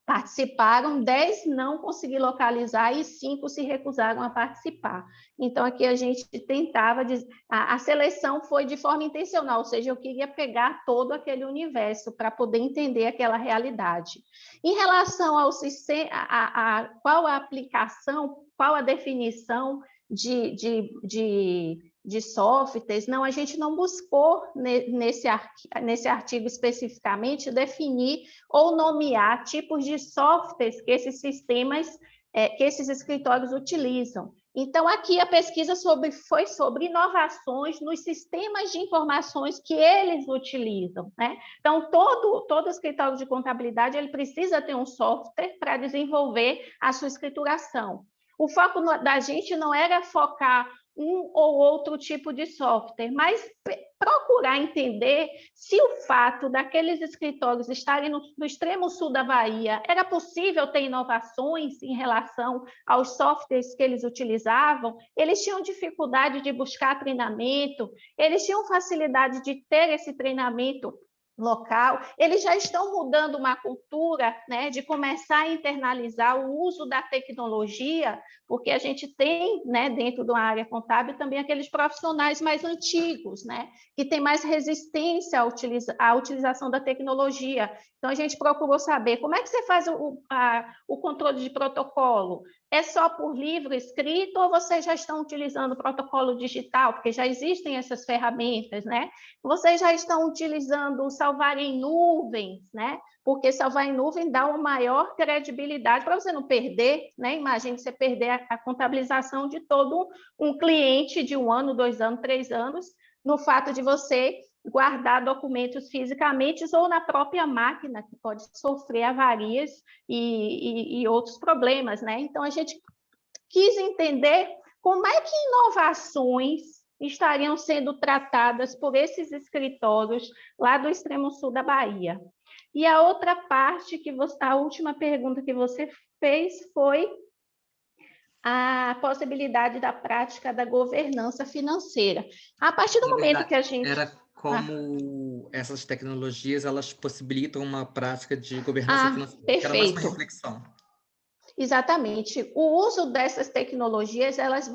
participaram, 10 não consegui localizar e 5 se recusaram a participar. Então, aqui a gente tentava, a seleção foi de forma intencional, ou seja, eu queria pegar todo aquele universo para poder entender aquela realidade. Em relação ao sistema, qual a aplicação, qual a definição de softwares, não, a gente não buscou nesse artigo especificamente definir ou nomear tipos de softwares que esses sistemas, que esses escritórios utilizam. Então, aqui a pesquisa foi sobre inovações nos sistemas de informações que eles utilizam, né? Então, todo escritório de contabilidade ele precisa ter um software para desenvolver a sua escrituração. O foco da gente não era focar um ou outro tipo de software, mas procurar entender se o fato daqueles escritórios estarem no extremo sul da Bahia, era possível ter inovações em relação aos softwares que eles utilizavam, eles tinham dificuldade de buscar treinamento, eles tinham facilidade de ter esse treinamento local, eles já estão mudando uma cultura, né, de começar a internalizar o uso da tecnologia, porque a gente tem, né, dentro da área contábil também aqueles profissionais mais antigos, né, que têm mais resistência à utilização da tecnologia. Então, a gente procurou saber como é que você faz o controle de protocolo. É só por livro escrito ou vocês já estão utilizando o protocolo digital? Porque já existem essas ferramentas, né? Vocês já estão utilizando o salvar em nuvens, né? Porque salvar em nuvem dá uma maior credibilidade para você não perder, né? Imagine você perder a contabilização de todo um cliente de 1 ano, 2 anos, 3 anos, no fato de você guardar documentos fisicamente ou na própria máquina, que pode sofrer avarias e outros problemas, né? Então, a gente quis entender como é que inovações estariam sendo tratadas por esses escritórios lá do extremo sul da Bahia. E a outra parte, a última pergunta que você fez foi a possibilidade da prática da governança financeira. A partir do momento que a gente... Era como essas tecnologias, elas possibilitam uma prática de governança financeira. Perfeito. Era mais uma reflexão. Exatamente. O uso dessas tecnologias, elas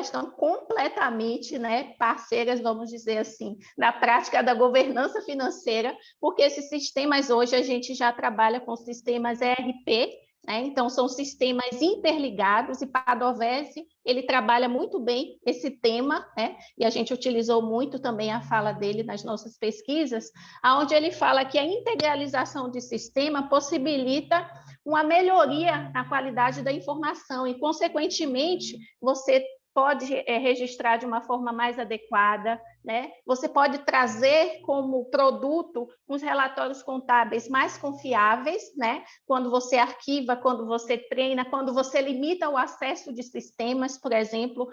estão completamente, né, parceiras, vamos dizer assim, na prática da governança financeira, porque esses sistemas hoje a gente já trabalha com sistemas ERP, né? Então são sistemas interligados, e Padovese, ele trabalha muito bem esse tema, né? E a gente utilizou muito também a fala dele nas nossas pesquisas, onde ele fala que a integralização de sistema possibilita uma melhoria na qualidade da informação e, consequentemente, você pode registrar de uma forma mais adequada, né? Você pode trazer como produto uns relatórios contábeis mais confiáveis, né? Quando você arquiva, quando você treina, quando você limita o acesso de sistemas, por exemplo,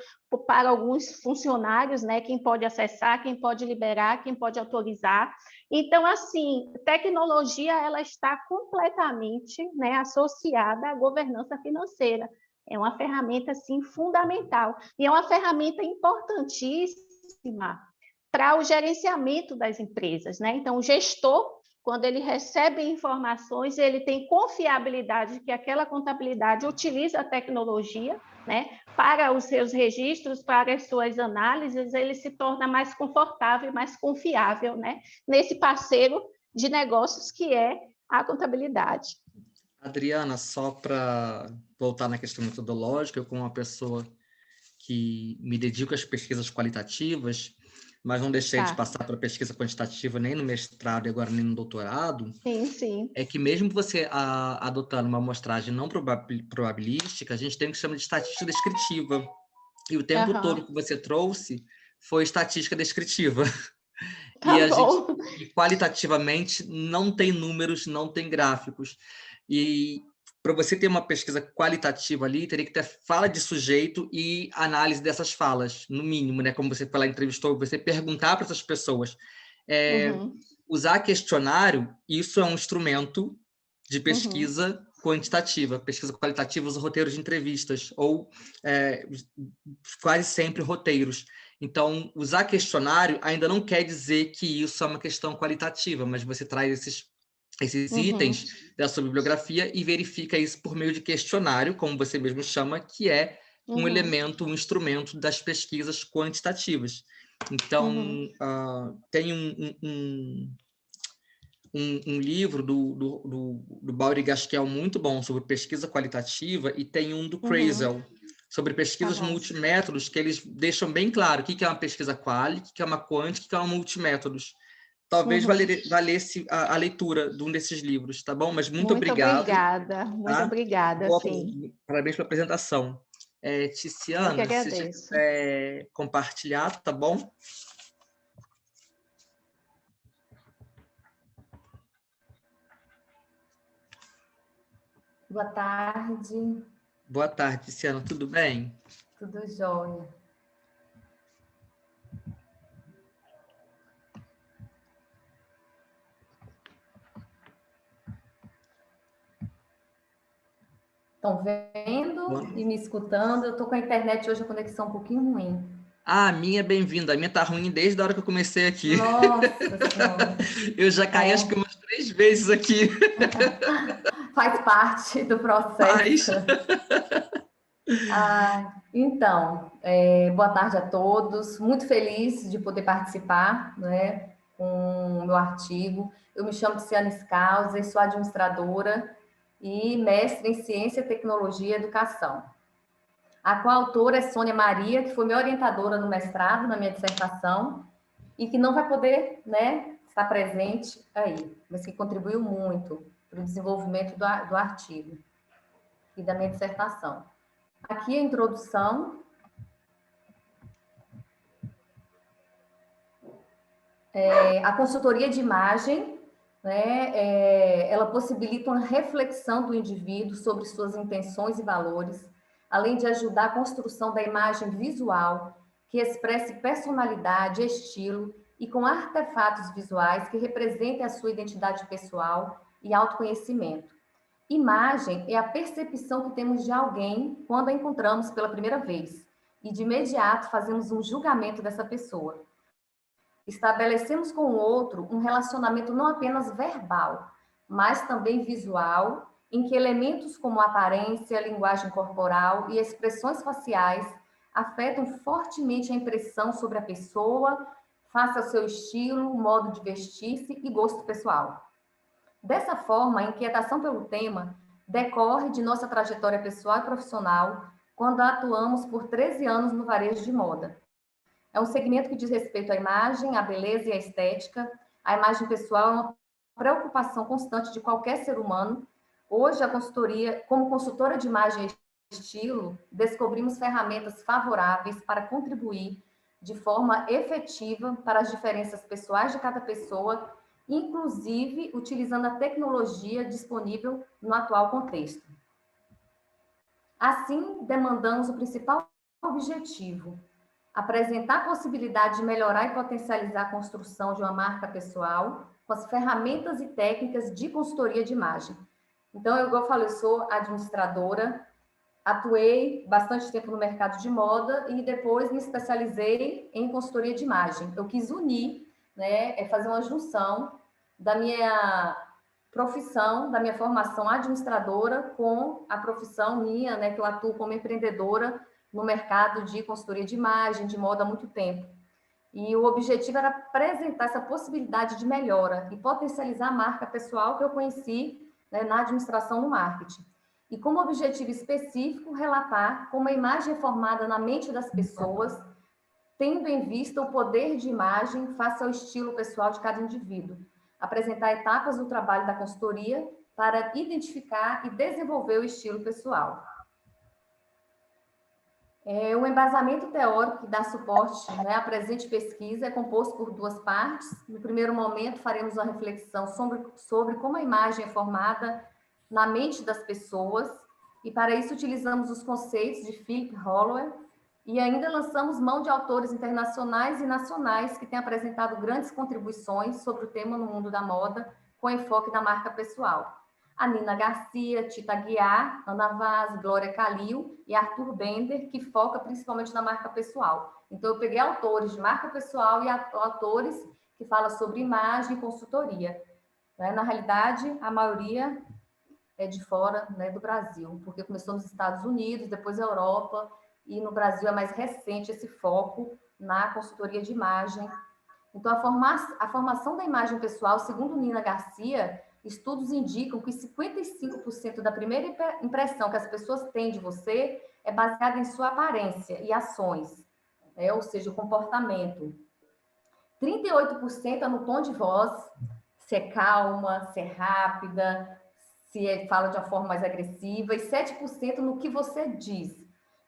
para alguns funcionários, né? Quem pode acessar, quem pode liberar, quem pode autorizar. Então, assim, tecnologia, ela está completamente, né, associada à governança financeira. É uma ferramenta, assim, fundamental. E é uma ferramenta importantíssima para o gerenciamento das empresas, né? Então, o gestor, quando ele recebe informações, ele tem confiabilidade que aquela contabilidade utiliza a tecnologia, né, para os seus registros, para as suas análises, ele se torna mais confortável e mais confiável, né, nesse parceiro de negócios que é a contabilidade. Adriana, só para voltar na questão metodológica, eu, como uma pessoa que me dedico às pesquisas qualitativas, mas não deixei de passar pela pesquisa quantitativa nem no mestrado e agora nem no doutorado, sim. É que mesmo você adotando uma amostragem não probabilística, a gente tem o que chama de estatística descritiva. E o tempo todo que você trouxe foi estatística descritiva. Tá e bom. Qualitativamente não tem números, não tem gráficos. E para você ter uma pesquisa qualitativa ali, teria que ter fala de sujeito e análise dessas falas, no mínimo, né? Como você falou, entrevistou, você perguntar para essas pessoas. Usar questionário, isso é um instrumento de pesquisa quantitativa. Pesquisa qualitativa usa roteiros de entrevistas, ou quase sempre roteiros. Então, usar questionário ainda não quer dizer que isso é uma questão qualitativa, mas você traz esses itens da sua bibliografia e verifica isso por meio de questionário, como você mesmo chama, que é um elemento, um instrumento das pesquisas quantitativas. Então, tem um livro do Bauri Gaskell muito bom sobre pesquisa qualitativa, e tem um do Crazel sobre pesquisas multimétodos, que eles deixam bem claro o que é uma pesquisa quali, o que é uma quant, o que é uma multimétodos. Talvez valesse a leitura de um desses livros, tá bom? Mas muito obrigado. Obrigada, muito obrigada, sim. Parabéns pela apresentação. Tiziana, se você quiser compartilhar, tá bom? Boa tarde. Boa tarde, Tiziana, tudo bem? Tudo jóia. Estão vendo e me escutando? Eu estou com a internet hoje, a conexão um pouquinho ruim. Ah, a minha é bem-vinda. A minha tá ruim desde a hora que eu comecei aqui. Nossa Senhora. Eu já caí acho que umas 3 vezes aqui. Faz parte do processo. Então, boa tarde a todos. Muito feliz de poder participar, né, com o meu artigo. Eu me chamo Tiziane Scalzi, sou administradora e mestre em Ciência, Tecnologia e Educação. A coautora é Sônia Maria, que foi minha orientadora no mestrado, na minha dissertação, e que não vai poder, né, estar presente aí, mas que contribuiu muito para o desenvolvimento do artigo e da minha dissertação. Aqui a introdução. A consultoria de imagem, né, ela possibilita uma reflexão do indivíduo sobre suas intenções e valores, além de ajudar a construção da imagem visual, que expresse personalidade, estilo e com artefatos visuais que representem a sua identidade pessoal e autoconhecimento. Imagem é a percepção que temos de alguém quando a encontramos pela primeira vez, e de imediato fazemos um julgamento dessa pessoa. Estabelecemos com o outro um relacionamento não apenas verbal, mas também visual, em que elementos como aparência, linguagem corporal e expressões faciais afetam fortemente a impressão sobre a pessoa, face ao seu estilo, modo de vestir-se e gosto pessoal. Dessa forma, a inquietação pelo tema decorre de nossa trajetória pessoal e profissional, quando atuamos por 13 anos no varejo de moda. É um segmento que diz respeito à imagem, à beleza e à estética. A imagem pessoal é uma preocupação constante de qualquer ser humano. Hoje, a consultoria, como consultora de imagem e estilo, descobrimos ferramentas favoráveis para contribuir de forma efetiva para as diferenças pessoais de cada pessoa, inclusive utilizando a tecnologia disponível no atual contexto. Assim, demandamos o principal objetivo: apresentar a possibilidade de melhorar e potencializar a construção de uma marca pessoal com as ferramentas e técnicas de consultoria de imagem. Então, igual eu falei, eu sou administradora, atuei bastante tempo no mercado de moda e depois me especializei em consultoria de imagem. Eu quis unir, né, fazer uma junção da minha profissão, da minha formação administradora com a profissão minha, né, que eu atuo como empreendedora no mercado de consultoria de imagem, de moda há muito tempo. E o objetivo era apresentar essa possibilidade de melhora e potencializar a marca pessoal que eu conheci, né, na administração no marketing. E como objetivo específico, relatar como a imagem é formada na mente das pessoas, tendo em vista o poder de imagem face ao estilo pessoal de cada indivíduo. Apresentar etapas do trabalho da consultoria para identificar e desenvolver o estilo pessoal. O embasamento teórico que dá suporte, né, à presente pesquisa é composto por 2 partes. No primeiro momento, faremos uma reflexão sobre como a imagem é formada na mente das pessoas, e para isso utilizamos os conceitos de Philip Holloway e ainda lançamos mão de autores internacionais e nacionais que têm apresentado grandes contribuições sobre o tema no mundo da moda, com enfoque da marca pessoal. A Nina Garcia, Tita Aguiar, Ana Vaz, Glória Calil e Arthur Bender, que foca principalmente na marca pessoal. Então, eu peguei autores de marca pessoal e autores que falam sobre imagem e consultoria. Na realidade, a maioria é de fora, né, do Brasil, porque começou nos Estados Unidos, depois a Europa, e no Brasil é mais recente esse foco na consultoria de imagem. Então, a formação da imagem pessoal, segundo Nina Garcia, estudos indicam que 55% da primeira impressão que as pessoas têm de você é baseada em sua aparência e ações, né? Ou seja, o comportamento. 38% é no tom de voz, se é calma, se é rápida, se fala de uma forma mais agressiva, e 7% no que você diz,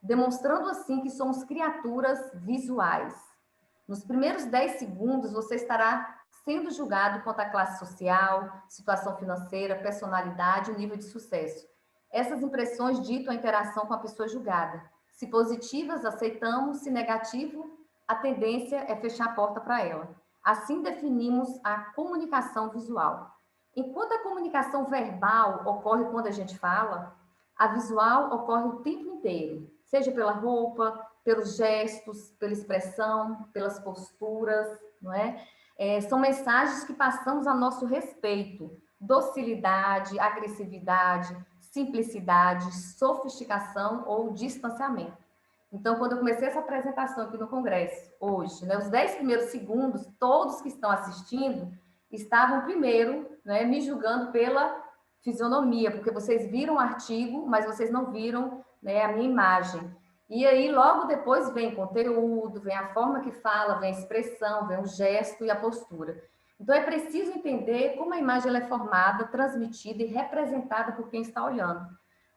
demonstrando assim que somos criaturas visuais. Nos primeiros 10 segundos, você estará sendo julgado quanto à classe social, situação financeira, personalidade e nível de sucesso. Essas impressões ditam a interação com a pessoa julgada. Se positivas, aceitamos; se negativo, a tendência é fechar a porta para ela. Assim definimos a comunicação visual. Enquanto a comunicação verbal ocorre quando a gente fala, A visual ocorre o tempo inteiro, seja pela roupa, pelos gestos, pela expressão, pelas posturas, não é? São mensagens que passamos a nosso respeito, docilidade, agressividade, simplicidade, sofisticação ou distanciamento. Então, quando eu comecei essa apresentação aqui no Congresso, hoje, né, os 10 primeiros segundos, todos que estão assistindo estavam primeiro, né, me julgando pela fisionomia, porque vocês viram o artigo, mas vocês não viram, né, a minha imagem. E aí, logo depois, vem conteúdo, vem a forma que fala, vem a expressão, vem o gesto e a postura. Então, é preciso entender como a imagem ela é formada, transmitida e representada por quem está olhando.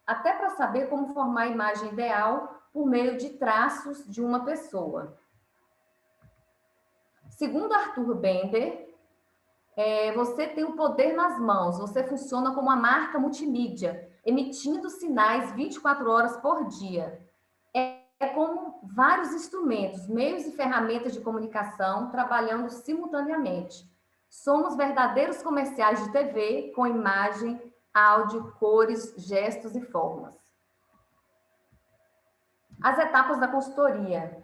Até para saber como formar a imagem ideal por meio de traços de uma pessoa. Segundo Arthur Bender, você tem o poder nas mãos, você funciona como uma marca multimídia, emitindo sinais 24 horas por dia. É como vários instrumentos, meios e ferramentas de comunicação trabalhando simultaneamente. Somos verdadeiros comerciais de TV com imagem, áudio, cores, gestos e formas. As etapas da consultoria.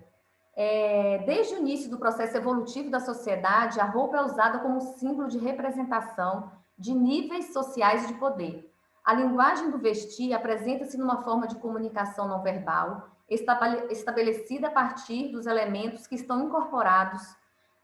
Desde o início do processo evolutivo da sociedade, a roupa é usada como símbolo de representação de níveis sociais e de poder. A linguagem do vestir apresenta-se numa forma de comunicação não verbal, estabelecida a partir dos elementos que estão incorporados.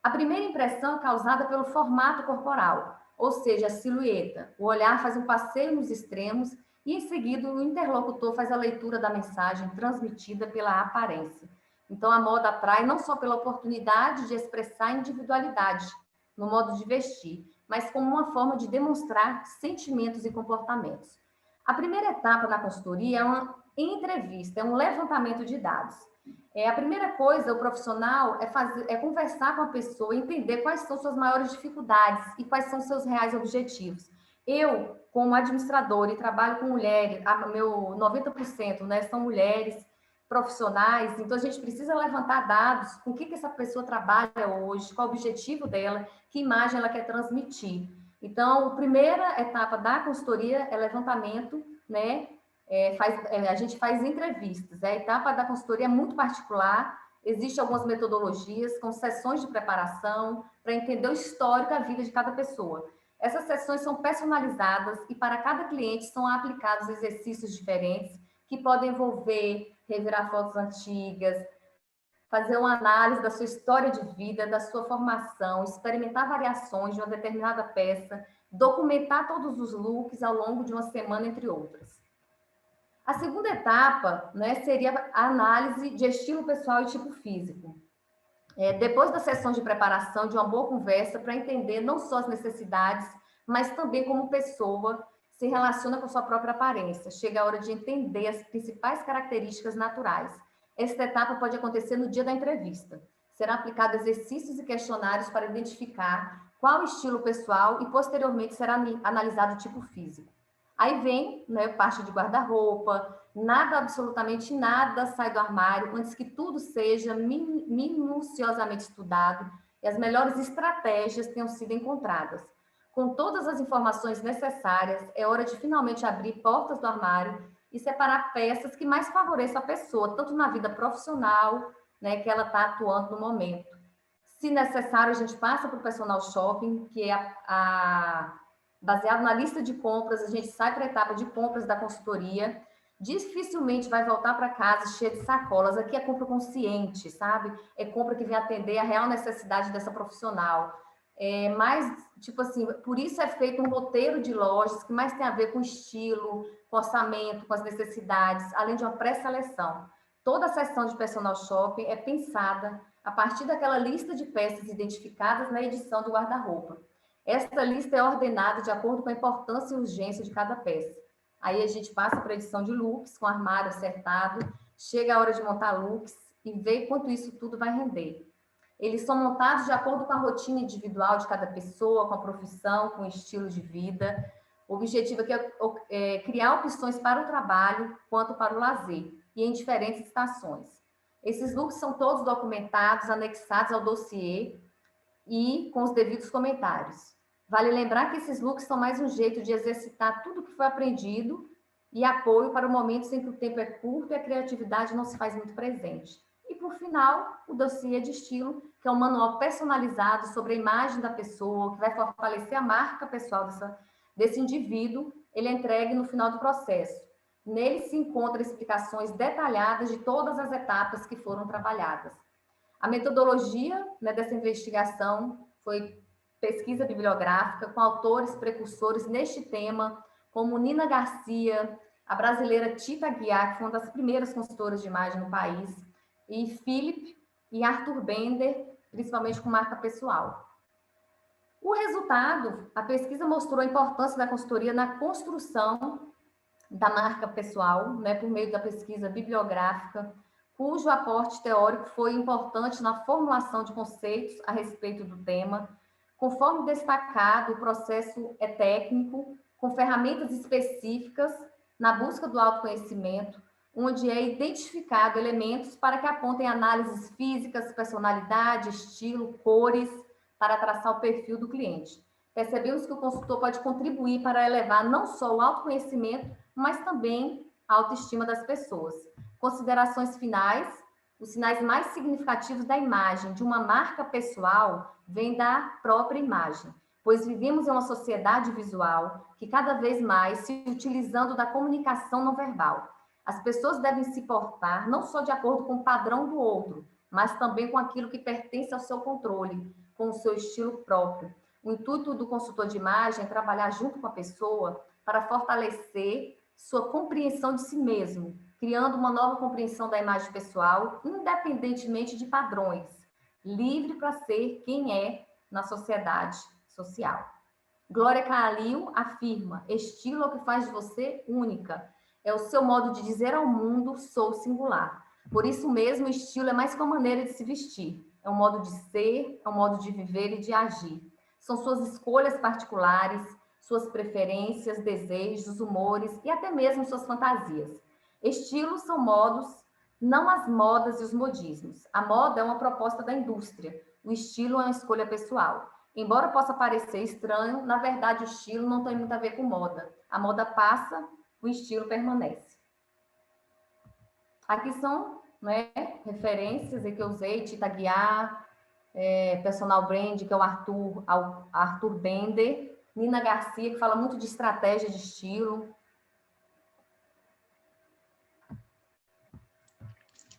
A primeira impressão é causada pelo formato corporal, ou seja, a silhueta. O olhar faz um passeio nos extremos e, em seguida, o interlocutor faz a leitura da mensagem transmitida pela aparência. Então, a moda atrai não só pela oportunidade de expressar individualidade no modo de vestir, mas como uma forma de demonstrar sentimentos e comportamentos. A primeira etapa na consultoria é uma entrevista, é um levantamento de dados. A primeira coisa, o profissional, é conversar com a pessoa, entender quais são suas maiores dificuldades e quais são seus reais objetivos. Eu, como administradora e trabalho com mulheres, meu 90%, né, são mulheres profissionais, então a gente precisa levantar dados com o que essa pessoa trabalha hoje, qual o objetivo dela, que imagem ela quer transmitir. Então, a primeira etapa da consultoria é levantamento, né? A gente faz entrevistas. A etapa da consultoria é muito particular, existem algumas metodologias com sessões de preparação para entender o histórico da vida de cada pessoa. Essas sessões são personalizadas e para cada cliente são aplicados exercícios diferentes que podem envolver revirar fotos antigas, fazer uma análise da sua história de vida, da sua formação, experimentar variações de uma determinada peça, documentar todos os looks ao longo de uma semana, entre outras. A segunda etapa, né, seria a análise de estilo pessoal e tipo físico. Depois da sessão de preparação, de uma boa conversa, para entender não só as necessidades, mas também como pessoa se relaciona com sua própria aparência. Chega a hora de entender as principais características naturais. Esta etapa pode acontecer no dia da entrevista. Serão aplicados exercícios e questionários para identificar qual o estilo pessoal e, posteriormente, será analisado o tipo físico. Aí vem, né, parte de guarda-roupa, nada, absolutamente nada sai do armário antes que tudo seja minuciosamente estudado e as melhores estratégias tenham sido encontradas. Com todas as informações necessárias, é hora de finalmente abrir portas do armário e separar peças que mais favoreçam a pessoa, tanto na vida profissional, né, que ela está atuando no momento. Se necessário, a gente passa para o personal shopping, que é baseado na lista de compras, a gente sai para a etapa de compras da consultoria, dificilmente vai voltar para casa cheia de sacolas. Aqui é compra consciente, sabe? É compra que vem atender a real necessidade dessa profissional. Mas, tipo assim, por isso é feito um roteiro de lojas que mais tem a ver com estilo, com orçamento, com as necessidades, além de uma pré-seleção. Toda a seção de personal shopping é pensada a partir daquela lista de peças identificadas na edição do guarda-roupa. Esta lista é ordenada de acordo com a importância e urgência de cada peça. Aí a gente passa para a edição de looks, com o armário acertado, chega a hora de montar looks e ver quanto isso tudo vai render. Eles são montados de acordo com a rotina individual de cada pessoa, com a profissão, com o estilo de vida. O objetivo aqui é criar opções para o trabalho quanto para o lazer, e em diferentes estações. Esses looks são todos documentados, anexados ao dossiê e com os devidos comentários. Vale lembrar que esses looks são mais um jeito de exercitar tudo que foi aprendido e apoio para momentos em que o tempo é curto e a criatividade não se faz muito presente. E, por final, o dossiê de estilo, que é um manual personalizado sobre a imagem da pessoa, que vai fortalecer a marca pessoal desse indivíduo, ele é entregue no final do processo. Nele se encontram explicações detalhadas de todas as etapas que foram trabalhadas. A metodologia, né, dessa investigação foi pesquisa bibliográfica com autores precursores neste tema, como Nina Garcia, a brasileira Tita Aguiar, que foi uma das primeiras consultoras de imagem no país, e Philip e Arthur Bender, principalmente com marca pessoal. O resultado, a pesquisa mostrou a importância da consultoria na construção da marca pessoal, né, por meio da pesquisa bibliográfica, cujo aporte teórico foi importante na formulação de conceitos a respeito do tema. Conforme destacado, o processo é técnico, com ferramentas específicas na busca do autoconhecimento, onde é identificado elementos para que apontem análises físicas, personalidade, estilo, cores, para traçar o perfil do cliente. Percebemos que o consultor pode contribuir para elevar não só o autoconhecimento, mas também a autoestima das pessoas. Considerações finais: os sinais mais significativos da imagem de uma marca pessoal vêm da própria imagem, pois vivemos em uma sociedade visual que cada vez mais se utilizando da comunicação não verbal. As pessoas devem se portar não só de acordo com o padrão do outro, mas também com aquilo que pertence ao seu controle, com o seu estilo próprio. O intuito do consultor de imagem é trabalhar junto com a pessoa para fortalecer sua compreensão de si mesmo, criando uma nova compreensão da imagem pessoal, independentemente de padrões, livre para ser quem é na sociedade social. Glória Calil afirma: estilo é o que faz de você única. É o seu modo de dizer ao mundo, sou singular. Por isso mesmo, o estilo é mais que uma maneira de se vestir. É um modo de ser, é um modo de viver e de agir. São suas escolhas particulares, suas preferências, desejos, humores e até mesmo suas fantasias. Estilos são modos, não as modas e os modismos. A moda é uma proposta da indústria. O estilo é uma escolha pessoal. Embora possa parecer estranho, na verdade o estilo não tem muito a ver com moda. A moda passa, o estilo permanece. Aqui são, né, referências que eu usei: Tita Aguiar, personal brand, que é o Arthur Bender, Nina Garcia, que fala muito de estratégia de estilo.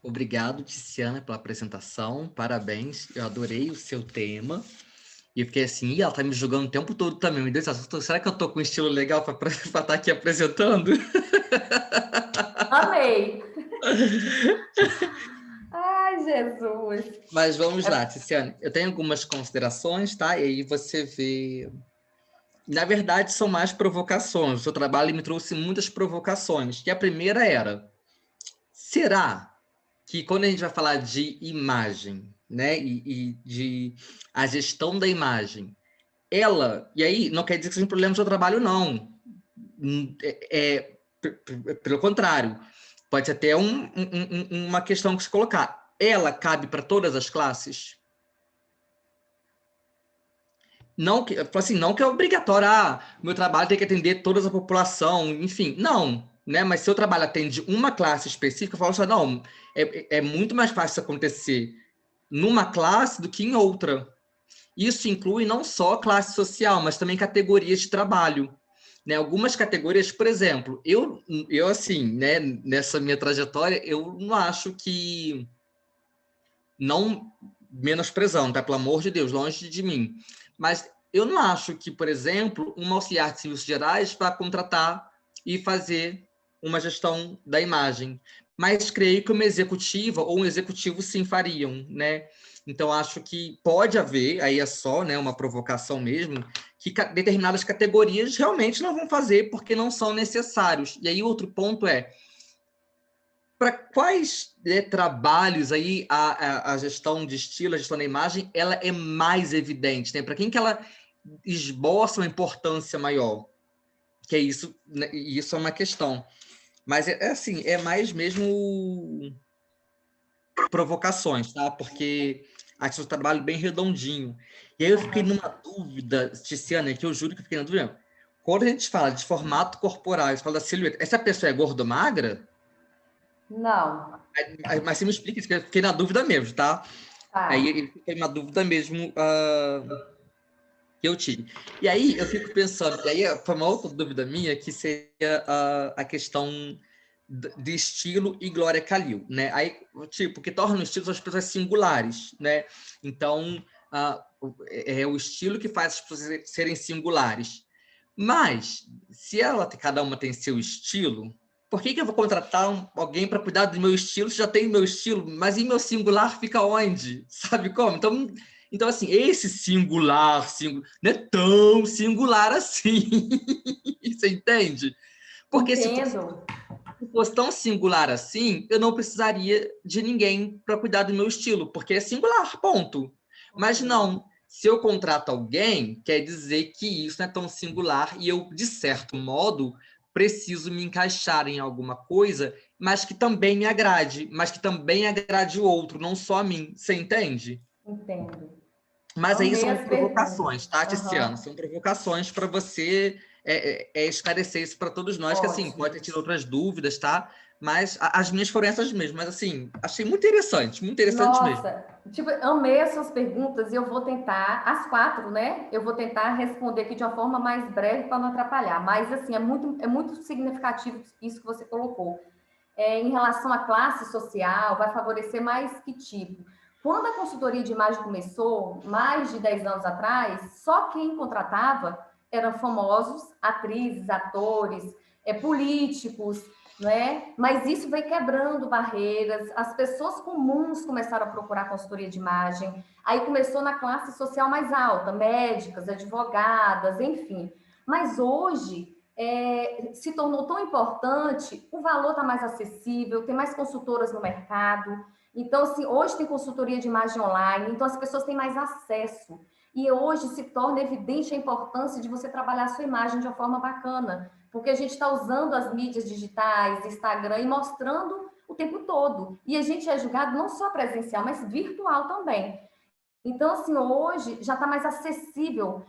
Obrigado, Tiziana, pela apresentação. Parabéns. Eu adorei o seu tema. E eu fiquei assim, ela tá me julgando o tempo todo também. Me deu esse assunto. Será que eu tô com um estilo legal para estar aqui apresentando? Amei! Ai, Jesus! Mas vamos lá, Tiziana. Eu tenho algumas considerações, tá? E aí você vê... Na verdade, são mais provocações. O seu trabalho me trouxe muitas provocações. E a primeira era: será que quando a gente vai falar de imagem, né, e de a gestão da imagem, e aí não quer dizer que seja um problema do seu trabalho, não. Pelo contrário, pode ser até uma questão que se colocar. Ela cabe para todas as classes? Não que, assim, não que é obrigatório, meu trabalho tem que atender toda a população, enfim, não, né? Mas se o trabalho atende uma classe específica, eu falo assim, não, é muito mais fácil isso acontecer numa classe do que em outra. Isso inclui não só classe social, mas também categorias de trabalho, né? Algumas categorias, por exemplo, eu assim, né, nessa minha trajetória, eu não acho que, não menosprezando, tá? Pelo amor de Deus, longe de mim. Mas eu não acho que, por exemplo, um auxiliar de serviços gerais vá contratar e fazer uma gestão da imagem. Mas creio que uma executiva ou um executivo sim fariam, né? Então, acho que pode haver, aí é só, né, uma provocação mesmo, que determinadas categorias realmente não vão fazer porque não são necessários. E aí, outro ponto é, para quais trabalhos aí a gestão de estilo, a gestão da imagem, ela é mais evidente, né? Para quem que ela esboça uma importância maior? Que é isso, né? Isso é uma questão. Mas assim, é mais mesmo provocações, tá? Porque acho o trabalho bem redondinho. E aí eu fiquei numa dúvida, Tiziana, que eu juro que eu fiquei na dúvida. quando a gente fala de formato corporal, a gente fala da silhueta, essa pessoa é gorda ou magra? Não. Mas você me explica isso, que eu fiquei na dúvida mesmo, tá? Tá. Aí fiquei na dúvida mesmo que eu tive. E aí eu fico pensando, e aí foi uma outra dúvida minha, que seria a questão de estilo e Glória Calil, né? Aí, tipo, que torna o estilo as pessoas singulares, né? Então, é o estilo que faz as pessoas serem singulares. Mas, se cada uma tem seu estilo, por que eu vou contratar alguém para cuidar do meu estilo se já tem meu estilo? Mas e meu singular fica onde? Sabe como? Então assim, esse singular não é tão singular assim. Você entende? Porque se Entendo. fosse tão singular assim, eu não precisaria de ninguém para cuidar do meu estilo, porque é singular, ponto. Mas não, se eu contrato alguém, quer dizer que isso não é tão singular e eu, de certo modo, preciso me encaixar em alguma coisa, mas que também me agrade, mas que também agrade o outro, não só a mim. Você entende? Entendo. Mas aí Amei são as perguntas. provocações, tá, Tiziano? Aham. São provocações para você esclarecer isso para todos nós, que assim, pode ter Ótimo. tido outras dúvidas, tá? Mas as minhas foram essas mesmas. Mas assim, achei muito interessante mesmo. Nossa, tipo, amei as suas perguntas e eu vou tentar, as 4, né? Eu vou tentar responder aqui de uma forma mais breve para não atrapalhar. Mas, assim, é muito significativo isso que você colocou. Em relação à classe social, vai favorecer mais que tipo? Quando a consultoria de imagem começou, mais de 10 anos atrás, só quem contratava eram famosos, atrizes, atores, políticos, né? Mas isso veio quebrando barreiras, as pessoas comuns começaram a procurar consultoria de imagem, aí começou na classe social mais alta, médicas, advogadas, enfim. Mas hoje se tornou tão importante, o valor está mais acessível, tem mais consultoras no mercado. Então, assim, hoje tem consultoria de imagem online, então as pessoas têm mais acesso. E hoje se torna evidente a importância de você trabalhar a sua imagem de uma forma bacana, porque a gente está usando as mídias digitais, Instagram, e mostrando o tempo todo. E a gente é julgado não só presencial, mas virtual também. Então, assim, hoje já está mais acessível.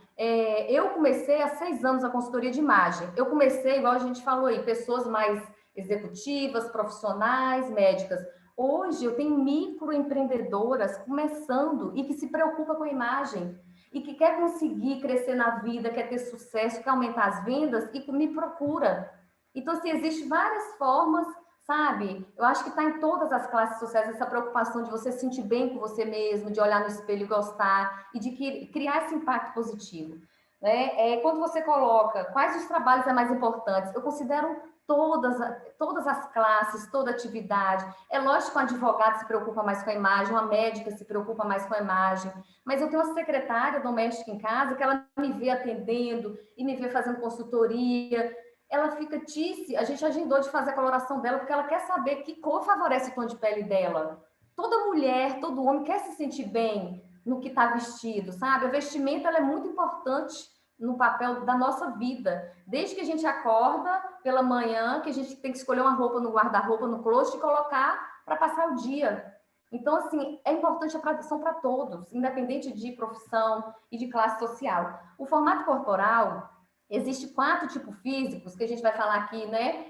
Eu comecei há 6 anos a consultoria de imagem. Eu comecei, igual a gente falou aí, pessoas mais executivas, profissionais, médicas. Hoje eu tenho microempreendedoras começando e que se preocupa com a imagem e que quer conseguir crescer na vida, quer ter sucesso, quer aumentar as vendas e que me procura. Então, assim, existem várias formas, sabe? Eu acho que está em todas as classes sociais essa preocupação de você se sentir bem com você mesmo, de olhar no espelho e gostar, e de criar esse impacto positivo. Né? Quando você coloca quais os trabalhos mais importantes, eu considero todas as classes, toda atividade. É lógico que um advogado se preocupa mais com a imagem, uma médica se preocupa mais com a imagem, mas eu tenho uma secretária doméstica em casa que ela me vê atendendo e me vê fazendo consultoria. Ela fica, Tice, a gente agendou de fazer a coloração dela porque ela quer saber que cor favorece o tom de pele dela. Toda mulher, todo homem quer se sentir bem no que está vestido, sabe? A vestimenta ela é muito importante no papel da nossa vida. Desde que a gente acorda pela manhã, que a gente tem que escolher uma roupa no guarda-roupa, no closet e colocar para passar o dia. Então, assim, é importante a proteção para todos, independente de profissão e de classe social. O formato corporal, existe 4 tipos físicos que a gente vai falar aqui, né?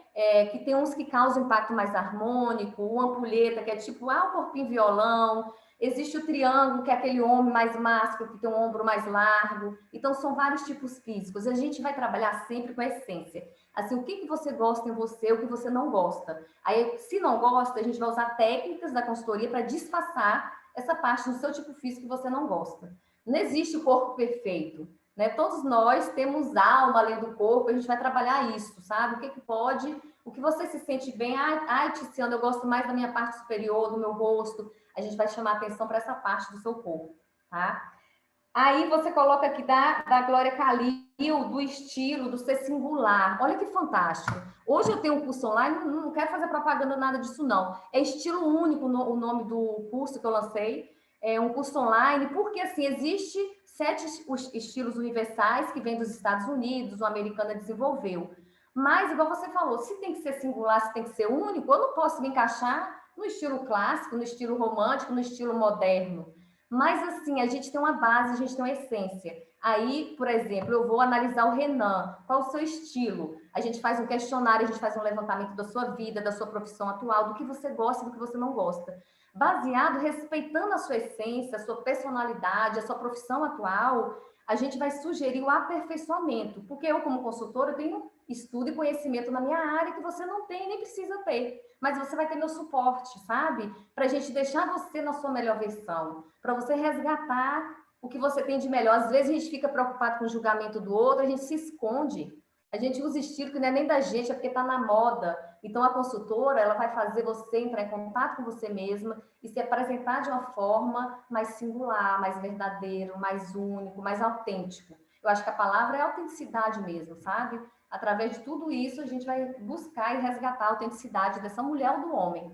Que tem uns que causam impacto mais harmônico, o ampulheta, que é tipo, o corpinho violão. Existe o triângulo, que é aquele homem mais másculo, que tem um ombro mais largo. Então, são vários tipos físicos. A gente vai trabalhar sempre com a essência. Assim, o que você gosta em você, o que você não gosta. Aí, se não gosta, a gente vai usar técnicas da consultoria para disfarçar essa parte do seu tipo físico que você não gosta. Não existe o corpo perfeito. Né? Todos nós temos alma além do corpo, a gente vai trabalhar isso, sabe? O que pode, o que você se sente bem, Tiziana, eu gosto mais da minha parte superior, do meu rosto, a gente vai chamar atenção para essa parte do seu corpo, tá? Aí você coloca aqui da Glória Calil, do estilo, do ser singular. Olha que fantástico. Hoje eu tenho um curso online, não quero fazer propaganda nada disso, não. É estilo único o nome do curso que eu lancei. É um curso online, porque assim, existe 7 estilos universais que vêm dos Estados Unidos, o americano desenvolveu. Mas, igual você falou, se tem que ser singular, se tem que ser único, eu não posso me encaixar no estilo clássico, no estilo romântico, no estilo moderno. Mas, assim, a gente tem uma base, a gente tem uma essência. Aí, por exemplo, eu vou analisar o Renan. Qual o seu estilo? A gente faz um questionário, a gente faz um levantamento da sua vida, da sua profissão atual, do que você gosta e do que você não gosta. Baseado, respeitando a sua essência, a sua personalidade, a sua profissão atual, a gente vai sugerir o aperfeiçoamento. Porque eu, como consultora, eu tenho estudo e conhecimento na minha área que você não tem nem precisa ter. Mas você vai ter meu suporte, sabe? Para a gente deixar você na sua melhor versão. Para você resgatar o que você tem de melhor. Às vezes a gente fica preocupado com o julgamento do outro, a gente se esconde. A gente usa estilo que não é nem da gente, é porque está na moda. Então, a consultora, ela vai fazer você entrar em contato com você mesma e se apresentar de uma forma mais singular, mais verdadeiro, mais único, mais autêntico. Eu acho que a palavra é autenticidade mesmo, sabe? Através de tudo isso, a gente vai buscar e resgatar a autenticidade dessa mulher ou do homem.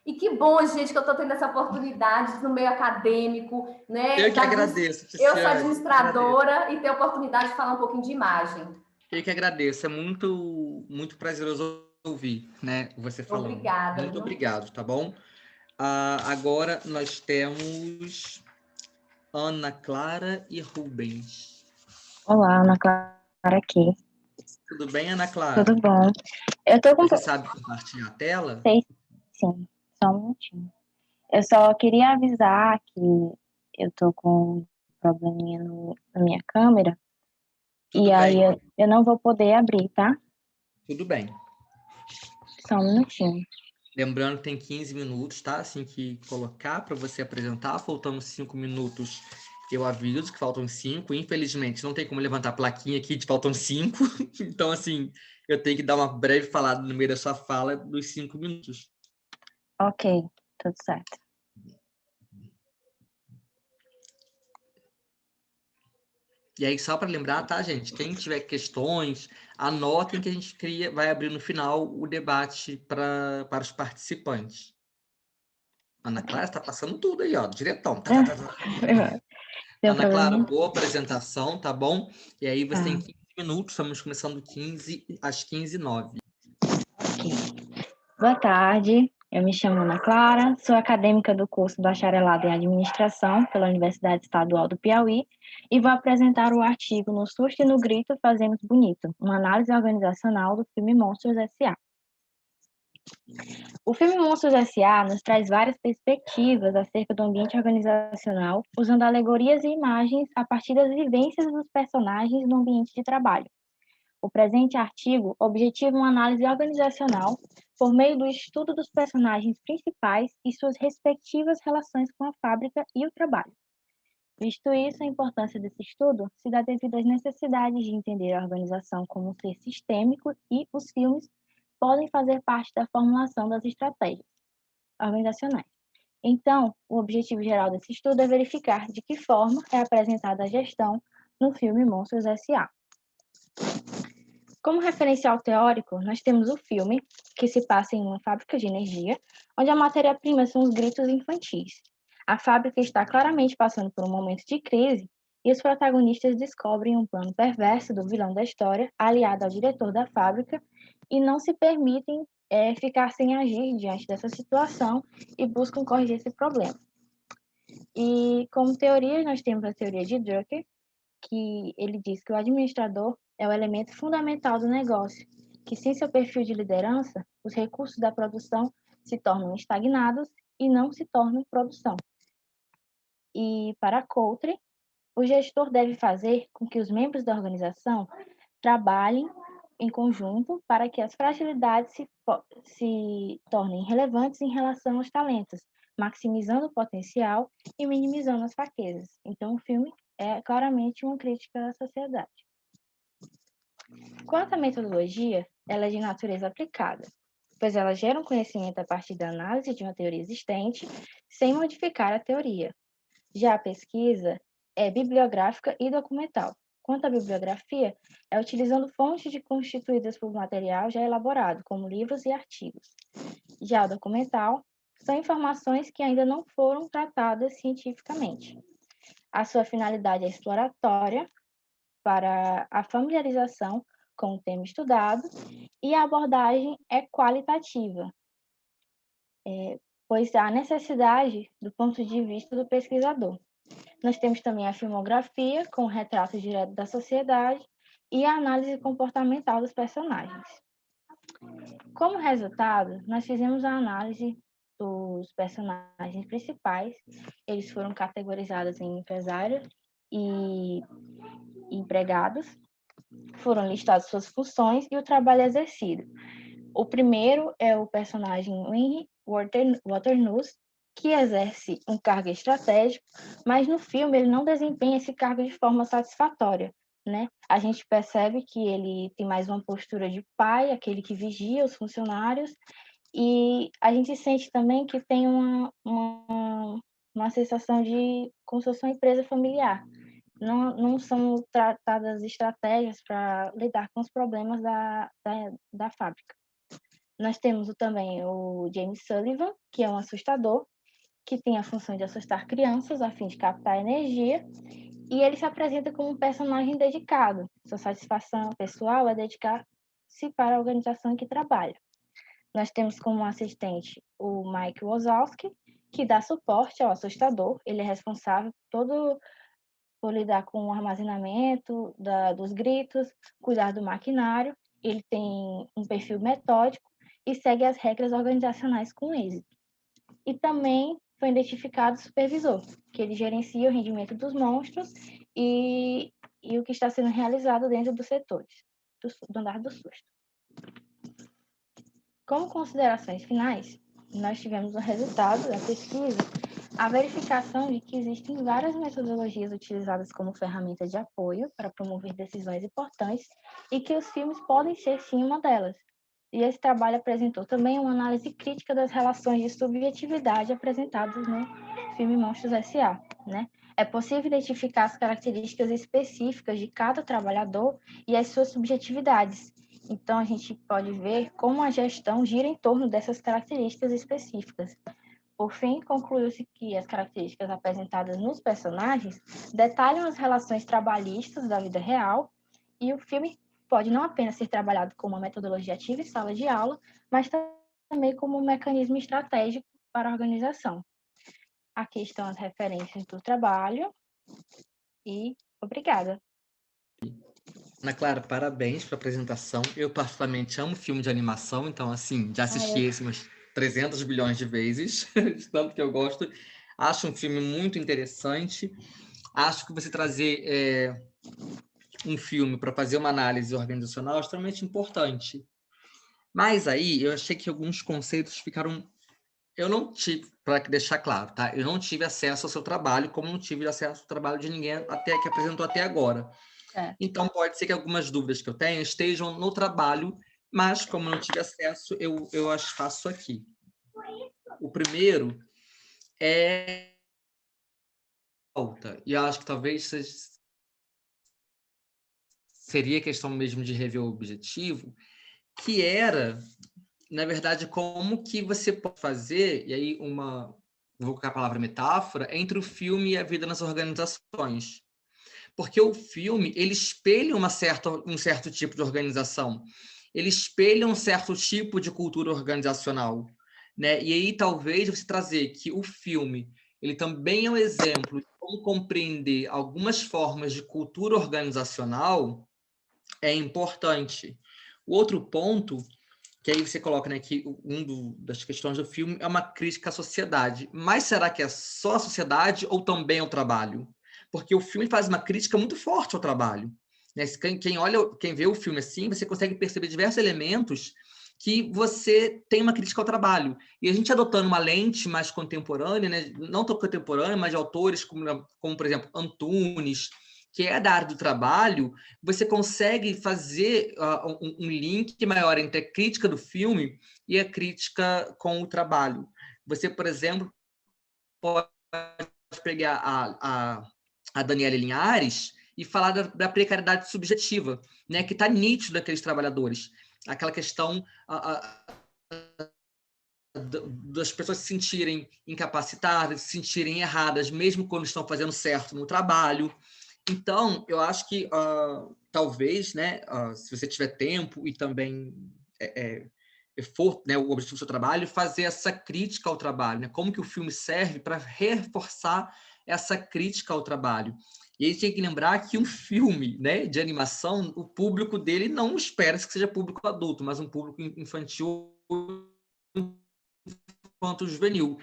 E que bom, gente, que eu estou tendo essa oportunidade no meio acadêmico, né? Eu que agradeço, Eu sou Tiziane. administradora e tenho a oportunidade de falar um pouquinho de imagem. Eu que agradeço. É muito prazeroso ouvir, né, você falando. Obrigada. Muito obrigado, tá bom? Agora nós temos Ana Clara e Rubens. Olá, Ana Clara aqui. Tudo bem, Ana Clara? Tudo bom? Eu tô com... Você sabe compartilhar a tela? Sei, sim. Só um minutinho. Eu só queria avisar que eu tô com um probleminha na minha câmera. Tudo e bem. aí eu não vou poder abrir, tá? Tudo bem. Só um minutinho. Lembrando que tem 15 minutos, tá? Assim que colocar para você apresentar, faltando 5 minutos, eu aviso que faltam 5. Infelizmente, não tem como levantar a plaquinha aqui de faltam 5. Então, assim, eu tenho que dar uma breve falada no meio da sua fala dos 5 minutos. Ok, tudo certo. E aí, só para lembrar, tá, gente? Quem tiver questões, anotem que a gente vai abrir no final o debate para os participantes. Ana Clara está passando tudo aí, ó, diretão. Ana Clara, boa apresentação, tá bom? E aí você tem 15 minutos, estamos começando às 15h09. Ok. Boa tarde, eu me chamo Ana Clara, sou acadêmica do curso Bacharelado em Administração pela Universidade Estadual do Piauí e vou apresentar o artigo No Susto e no Grito Fazemos Bonito, uma análise organizacional do filme Monstros S.A. O filme Monstros S.A. nos traz várias perspectivas acerca do ambiente organizacional, usando alegorias e imagens a partir das vivências dos personagens no ambiente de trabalho. O presente artigo objetiva uma análise organizacional por meio do estudo dos personagens principais e suas respectivas relações com a fábrica e o trabalho. Visto isso, a importância desse estudo se dá devido às necessidades de entender a organização como um ser sistêmico e os filmes podem fazer parte da formulação das estratégias organizacionais. Então, o objetivo geral desse estudo é verificar de que forma é apresentada a gestão no filme Monstros S.A. Como referencial teórico, nós temos o filme, que se passa em uma fábrica de energia, onde a matéria-prima são os gritos infantis. A fábrica está claramente passando por um momento de crise e os protagonistas descobrem um plano perverso do vilão da história, aliado ao diretor da fábrica, e não se permitem ficar sem agir diante dessa situação e buscam corrigir esse problema. E como teoria, nós temos a teoria de Drucker, que ele diz que o administrador é o elemento fundamental do negócio, que sem seu perfil de liderança, os recursos da produção se tornam estagnados e não se tornam produção. E para Coulter, o gestor deve fazer com que os membros da organização trabalhem em conjunto para que as fragilidades se tornem relevantes em relação aos talentos, maximizando o potencial e minimizando as fraquezas. Então, o filme é claramente uma crítica à sociedade. Quanto à metodologia, ela é de natureza aplicada, pois ela gera um conhecimento a partir da análise de uma teoria existente, sem modificar a teoria. Já a pesquisa é bibliográfica e documental. Quanto à bibliografia, é utilizando fontes constituídas por material já elaborado, como livros e artigos. Já o documental são informações que ainda não foram tratadas cientificamente. A sua finalidade é exploratória para a familiarização com o tema estudado e a abordagem é qualitativa, pois há necessidade do ponto de vista do pesquisador. Nós temos também a filmografia, com o retrato direto da sociedade, e a análise comportamental dos personagens. Como resultado, nós fizemos a análise dos personagens principais. Eles foram categorizados em empresários e empregados, foram listadas suas funções e o trabalho exercido. O primeiro é o personagem Henry Waternoose, que exerce um cargo estratégico, mas no filme ele não desempenha esse cargo de forma satisfatória, né? A gente percebe que ele tem mais uma postura de pai, aquele que vigia os funcionários, e a gente sente também que tem uma sensação de como se fosse uma empresa familiar. Não são tratadas estratégias para lidar com os problemas da fábrica. Nós temos também o James Sullivan, que é um assustador, que tem a função de assustar crianças a fim de captar energia, e ele se apresenta como um personagem dedicado. Sua satisfação pessoal é dedicar-se para a organização em que trabalha. Nós temos como assistente o Mike Wazowski, que dá suporte ao assustador. Ele é responsável por lidar com o armazenamento dos gritos, cuidar do maquinário. Ele tem um perfil metódico e segue as regras organizacionais com êxito. E também foi identificado o supervisor, que ele gerencia o rendimento dos monstros e o que está sendo realizado dentro dos setores do andar do susto. Como considerações finais, nós tivemos o resultado da pesquisa, a verificação de que existem várias metodologias utilizadas como ferramenta de apoio para promover decisões importantes e que os filmes podem ser sim uma delas. E esse trabalho apresentou também uma análise crítica das relações de subjetividade apresentadas no filme Monstros S.A., né? É possível identificar as características específicas de cada trabalhador e as suas subjetividades. Então, a gente pode ver como a gestão gira em torno dessas características específicas. Por fim, concluiu-se que as características apresentadas nos personagens detalham as relações trabalhistas da vida real, e o filme pode não apenas ser trabalhado como uma metodologia ativa em sala de aula, mas também como um mecanismo estratégico para a organização. Aqui estão as referências do trabalho e obrigada. Ana Clara, parabéns pela apresentação. Eu, particularmente, amo filme de animação, então, assim, já assisti esse umas 300 bilhões de vezes, de tanto que eu gosto. Acho um filme muito interessante. Acho que você trazer um filme para fazer uma análise organizacional é extremamente importante. Mas aí, eu achei que alguns conceitos ficaram... Eu não tive, para deixar claro, tá? Eu não tive acesso ao seu trabalho, como não tive acesso ao trabalho de ninguém até que apresentou até agora. Então, pode ser que algumas dúvidas que eu tenha estejam no trabalho, mas, como eu não tive acesso, eu as faço aqui. O primeiro é... E eu acho que talvez seria questão mesmo de rever o objetivo, que era, na verdade, como que você pode fazer, e aí vou colocar a palavra metáfora, entre o filme e a vida nas organizações. Porque o filme, ele espelha um certo tipo de organização, ele espelha um certo tipo de cultura organizacional, né? E aí talvez você trazer que o filme, ele também é um exemplo de como compreender algumas formas de cultura organizacional é importante. O outro ponto, que aí você coloca, né, que das questões do filme é uma crítica à sociedade. Mas será que é só a sociedade ou também é o trabalho? Porque o filme faz uma crítica muito forte ao trabalho, né? Quem vê o filme assim, você consegue perceber diversos elementos que você tem uma crítica ao trabalho. E a gente adotando uma lente mais contemporânea, né? Não tão contemporânea, mas de autores como, por exemplo, Antunes, que é da área do trabalho, você consegue fazer um link maior entre a crítica do filme e a crítica com o trabalho. Você, por exemplo, pode pegar a Daniela Linhares e falar da precariedade subjetiva, né, que está nítido daqueles trabalhadores. Aquela questão das pessoas se sentirem incapacitadas, se sentirem erradas, mesmo quando estão fazendo certo no trabalho. Então, eu acho que talvez, né, se você tiver tempo e também né, o objetivo do seu trabalho, fazer essa crítica ao trabalho, né? Como que o filme serve para reforçar essa crítica ao trabalho. E aí tem que lembrar que um filme, né, de animação, o público dele não espera que seja público adulto, mas um público infantil quanto juvenil.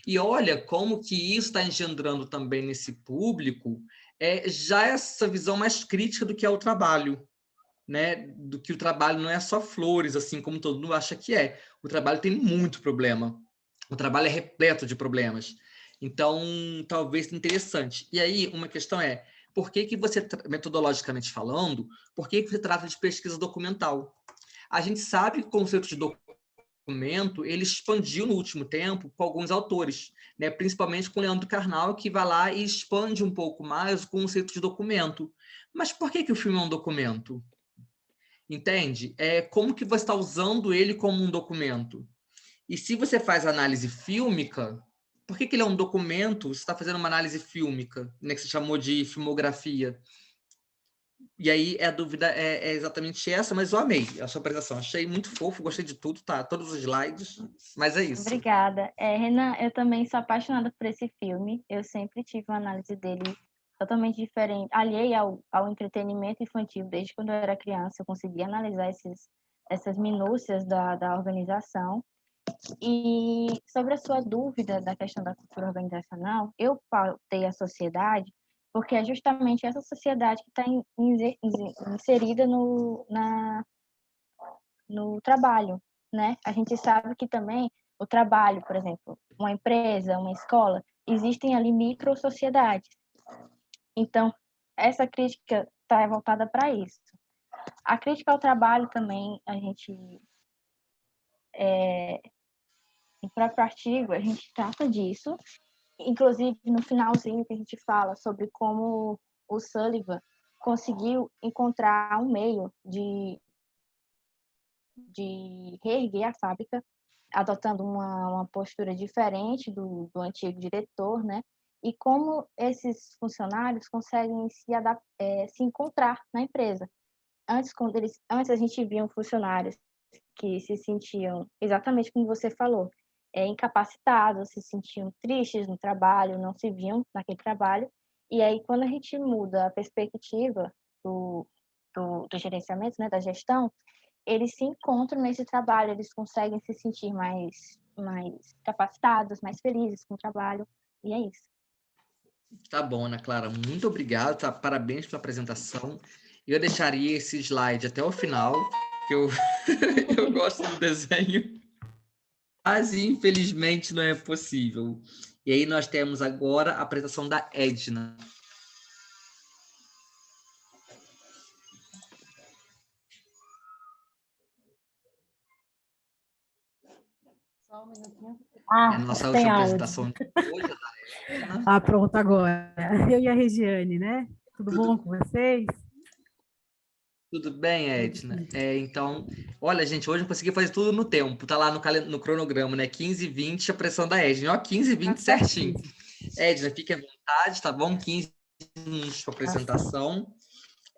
E olha como que isso está engendrando também nesse público já essa visão mais crítica do que é o trabalho, né? Do que o trabalho não é só flores, assim como todo mundo acha que é. O trabalho tem muito problema. O trabalho é repleto de problemas. Então, talvez interessante. E aí, uma questão é, por que que você, metodologicamente falando, por que que você trata de pesquisa documental? A gente sabe que o conceito de documento, ele expandiu no último tempo com alguns autores, né? Principalmente com Leandro Carnal, que vai lá e expande um pouco mais o conceito de documento. Mas por que que o filme é um documento? Entende? Como que você está usando ele como um documento? E se você faz análise fílmica, por que que ele é um documento? Você está fazendo uma análise fílmica, né, que você chamou de filmografia. E aí a dúvida é exatamente essa, mas eu amei a sua apresentação. Achei muito fofo, gostei de tudo, tá? Todos os slides, mas é isso. Obrigada. Renan, eu também sou apaixonada por esse filme. Eu sempre tive uma análise dele totalmente diferente, alheia ao entretenimento infantil. Desde quando eu era criança, eu conseguia analisar essas minúcias da organização. E sobre a sua dúvida da questão da cultura organizacional, eu pautei a sociedade porque é justamente essa sociedade que está inserida no trabalho, né? A gente sabe que também o trabalho, por exemplo, uma empresa, uma escola, existem ali micro-sociedades. Então, essa crítica está voltada para isso. A crítica ao trabalho também, a gente, no próprio artigo, a gente trata disso. Inclusive, no finalzinho que a gente fala sobre como o Sullivan conseguiu encontrar um meio de reerguer a fábrica, adotando uma postura diferente do antigo diretor, né? E como esses funcionários conseguem se encontrar na empresa. Antes a gente via funcionários que se sentiam, exatamente como você falou, incapacitados, se sentiam tristes no trabalho, não se viam naquele trabalho. E aí, quando a gente muda a perspectiva do gerenciamento, né, da gestão, eles se encontram nesse trabalho, eles conseguem se sentir mais capacitados, mais felizes com o trabalho, e é isso. Tá bom, Ana Clara, muito obrigado, tá? Parabéns pela apresentação. Eu deixaria esse slide até o final, que eu, eu gosto do desenho, mas infelizmente não é possível. E aí nós temos agora a apresentação da Edna. Só um minutinho. A nossa última apresentação áudio. de hoje, Pronto, agora. Eu e a Regiane, né? Tudo bom com vocês? Tudo bem, Edna? Então, olha, gente, hoje eu consegui fazer tudo no tempo. Tá lá no cronograma, né? 15h20, a pressão da Edna. Ó, 15h20 certinho. Edna, fique à vontade, tá bom? 15 minutos para apresentação.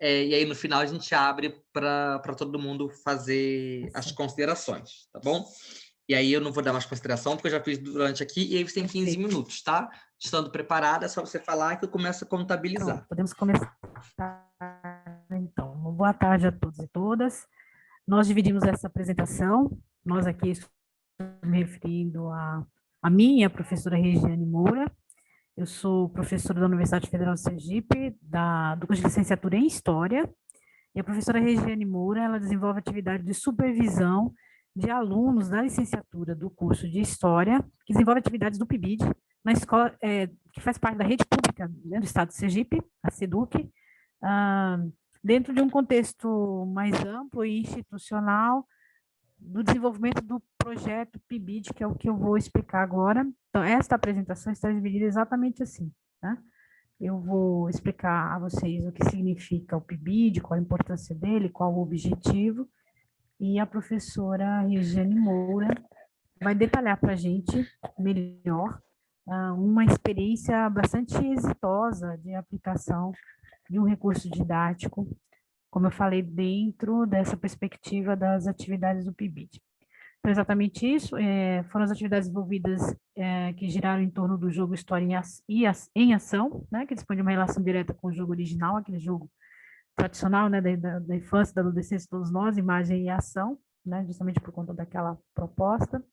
E aí, no final, a gente abre para todo mundo fazer as considerações, tá bom? E aí, eu não vou dar mais consideração, porque eu já fiz durante aqui, e aí você tem 15 minutos, tá? Estando preparada, é só você falar que eu começo a contabilizar. Pronto, podemos começar. Então, boa tarde a todos e todas. Nós dividimos essa apresentação, nós aqui estamos me referindo a mim e a professora Regiane Moura. Eu sou professora da Universidade Federal de Sergipe, do curso de licenciatura em História, e a professora Regiane Moura, ela desenvolve atividade de supervisão de alunos da licenciatura do curso de História, que desenvolve atividades do PIBID, na escola que faz parte da rede pública, né, do Estado de Sergipe, a SEDUC, dentro de um contexto mais amplo e institucional do desenvolvimento do projeto PIBID, que é o que eu vou explicar agora. Então, esta apresentação está dividida exatamente assim, tá? Eu vou explicar a vocês o que significa o PIBID, qual a importância dele, qual o objetivo, e a professora Regiane Moura vai detalhar para a gente melhor uma experiência bastante exitosa de aplicação de um recurso didático, como eu falei, dentro dessa perspectiva das atividades do PIBID. Então, exatamente isso. Foram as atividades envolvidas que giraram em torno do jogo História em Ação, né, que dispõe de uma relação direta com o jogo original, aquele jogo tradicional, né, da infância, da adolescência, todos nós, imagem e ação, né, justamente por conta daquela proposta.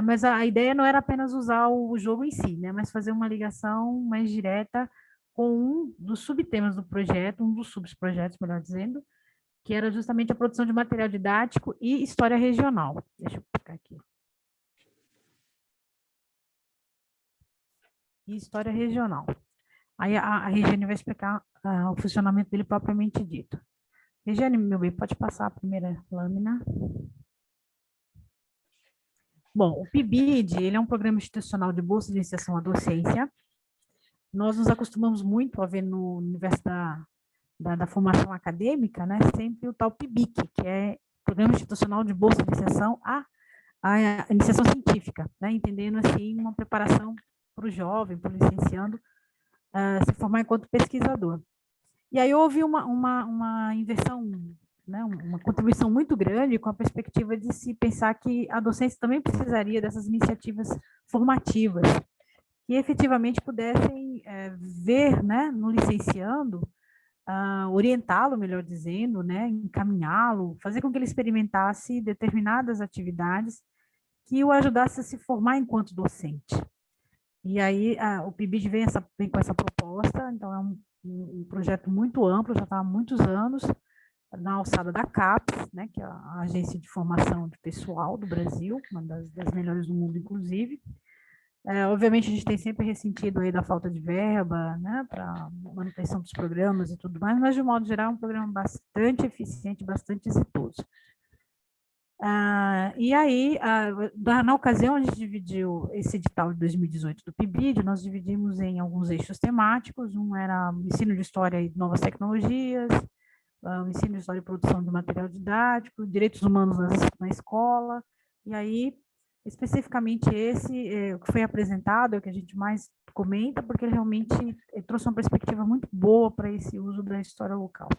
Mas a ideia não era apenas usar o jogo em si, né, mas fazer uma ligação mais direta com um dos subtemas do projeto, um dos subprojetos, melhor dizendo, que era justamente a produção de material didático e história regional. Deixa eu clicar aqui. E história regional. Aí a Regiane vai explicar o funcionamento dele propriamente dito. Regiane, meu bem, pode passar a primeira lâmina. Bom, o PIBID, ele é um programa institucional de bolsa de iniciação à docência. Nós nos acostumamos muito a ver no universo da formação acadêmica, né, sempre o tal PIBIC, que é Programa Institucional de Bolsa de Iniciação à Iniciação Científica, né, entendendo assim uma preparação para o jovem, para o licenciando, se formar enquanto pesquisador. E aí houve uma inversão, né, uma contribuição muito grande com a perspectiva de se pensar que a docência também precisaria dessas iniciativas formativas, que efetivamente pudessem ver, né, no licenciando, orientá-lo, melhor dizendo, né, encaminhá-lo, fazer com que ele experimentasse determinadas atividades que o ajudasse a se formar enquanto docente. E aí o PIBID vem com essa proposta, então é um projeto muito amplo, já está há muitos anos, na alçada da CAPES, né, que é a Agência de Formação de Pessoal do Brasil, uma das melhores do mundo, inclusive. Obviamente, a gente tem sempre ressentido aí da falta de verba, né, para manutenção dos programas e tudo mais, mas, de modo geral, é um programa bastante eficiente, bastante exitoso. E aí, na ocasião, a gente dividiu esse edital de 2018 do PIBID, nós dividimos em alguns eixos temáticos, um era ensino de história e novas tecnologias, o ensino de história e produção de material didático, direitos humanos na escola, e aí, especificamente esse que foi apresentado, é o que a gente mais comenta, porque ele realmente trouxe uma perspectiva muito boa para esse uso da história local.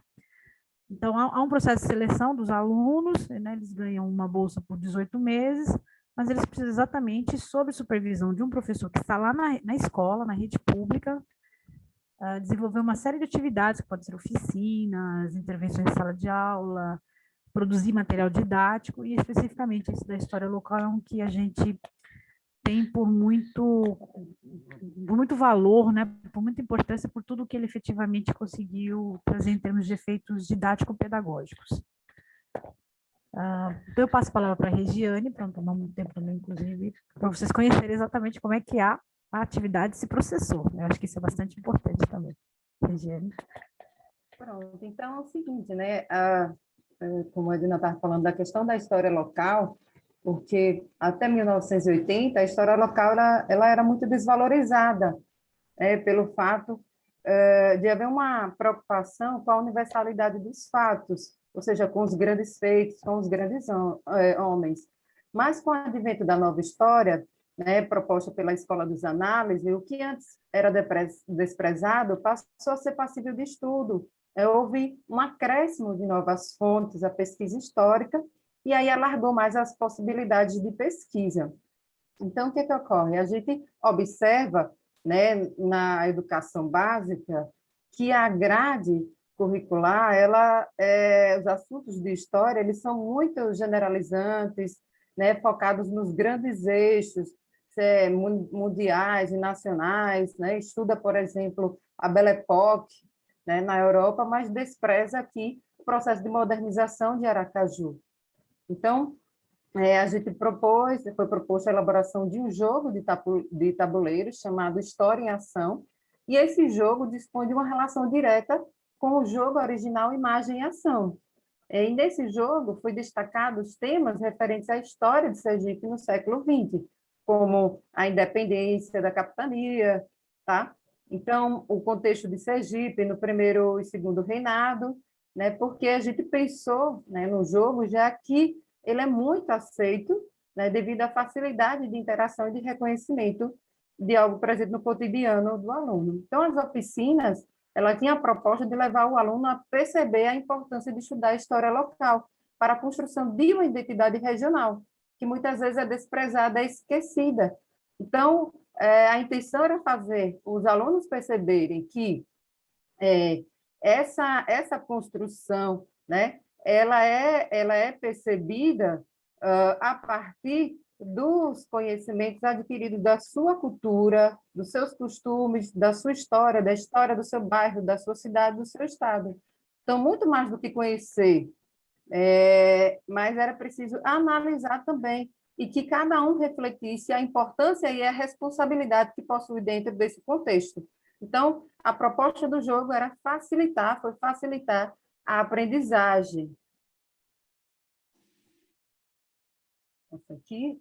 Então, há um processo de seleção dos alunos, né, eles ganham uma bolsa por 18 meses, mas eles precisam exatamente, sob supervisão de um professor que está lá na escola, na rede pública, desenvolver uma série de atividades, que podem ser oficinas, intervenções em sala de aula, produzir material didático, e especificamente esse da história local é um que a gente tem por muito valor, né, por muita importância, por tudo que ele efetivamente conseguiu trazer em termos de efeitos didático-pedagógicos. Então, eu passo a palavra para a Regiane, para não tomar muito tempo também, inclusive, para vocês conhecerem exatamente como é que a atividade se processou. Eu acho que isso é bastante importante também. Regiane. Pronto, então é o seguinte, né, como a Edna estava falando da questão da história local, porque até 1980 a história local ela era muito desvalorizada, pelo fato de haver uma preocupação com a universalidade dos fatos, ou seja, com os grandes feitos, com os grandes homens. Mas com o advento da nova história, né, proposta pela Escola dos Análises, o que antes era desprezado passou a ser passível de estudo. Houve um acréscimo de novas fontes, a pesquisa histórica, e aí alargou mais as possibilidades de pesquisa. Então, o que ocorre? A gente observa, né, na educação básica, que a grade curricular, os assuntos de história, eles são muito generalizantes, né, focados nos grandes eixos mundiais e nacionais, né, estuda, por exemplo, a Belle Époque, né, na Europa, mas despreza aqui o processo de modernização de Aracaju. Então, a gente foi proposta a elaboração de um jogo de tabuleiros chamado História em Ação, e esse jogo dispõe de uma relação direta com o jogo original Imagem em Ação. E nesse jogo foi destacado os temas referentes à história de Sergipe no século XX, como a independência da capitania, tá? Então, o contexto de Sergipe no primeiro e segundo reinado, né, porque a gente pensou, né, no jogo já que ele é muito aceito, né, devido à facilidade de interação e de reconhecimento de algo presente no cotidiano do aluno. Então, as oficinas, ela tinha a proposta de levar o aluno a perceber a importância de estudar a história local, para a construção de uma identidade regional, que muitas vezes é desprezada, é esquecida. Então, a intenção era fazer os alunos perceberem que essa construção, né, ela é percebida a partir dos conhecimentos adquiridos da sua cultura, dos seus costumes, da sua história, da história do seu bairro, da sua cidade, do seu estado. Então, muito mais do que conhecer, mas era preciso analisar também e que cada um refletisse a importância e a responsabilidade que possui dentro desse contexto. Então, a proposta do jogo era facilitar a aprendizagem. Essa aqui,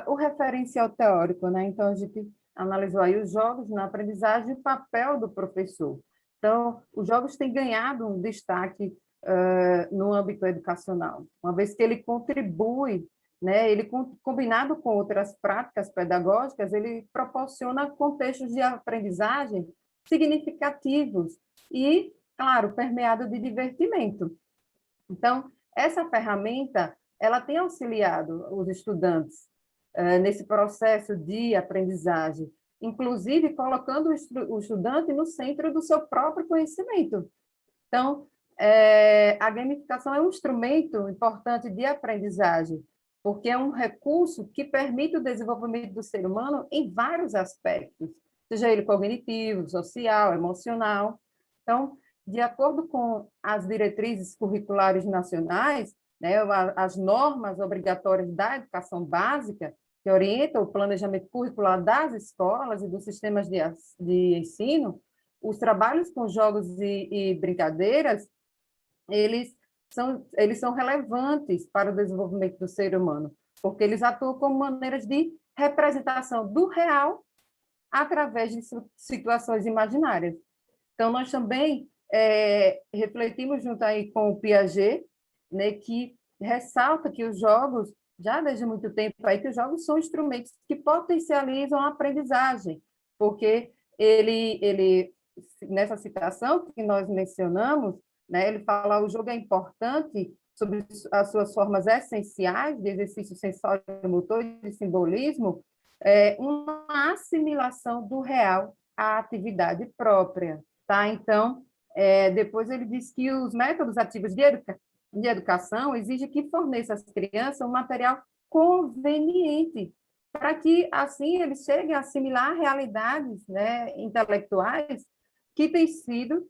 o referencial teórico, né? Então, a gente analisou aí os jogos na aprendizagem e o papel do professor. Então, os jogos têm ganhado um destaque no âmbito educacional, uma vez que ele contribui, né? Ele, combinado com outras práticas pedagógicas, ele proporciona contextos de aprendizagem significativos e, claro, permeado de divertimento. Então, essa ferramenta, ela tem auxiliado os estudantes nesse processo de aprendizagem, inclusive colocando o estudante no centro do seu próprio conhecimento. Então, a gamificação é um instrumento importante de aprendizagem, porque é um recurso que permite o desenvolvimento do ser humano em vários aspectos, seja ele cognitivo, social, emocional. Então, de acordo com as diretrizes curriculares nacionais, né, as normas obrigatórias da educação básica, que orientam o planejamento curricular das escolas e dos sistemas de ensino, os trabalhos com jogos e brincadeiras, eles são relevantes para o desenvolvimento do ser humano, porque eles atuam como maneiras de representação do real através de situações imaginárias. Então, nós também refletimos junto aí com o Piaget, né, que ressalta que os jogos, já desde muito tempo aí, que os jogos são instrumentos que potencializam a aprendizagem, porque ele nessa citação que nós mencionamos, né, ele fala: o jogo é importante sobre as suas formas essenciais de exercício sensório-motor e de simbolismo, uma assimilação do real à atividade própria. Tá? Então, depois ele diz que os métodos ativos de educação exigem que forneça às crianças um material conveniente, para que, assim, eles cheguem a assimilar realidades, né, intelectuais que têm sido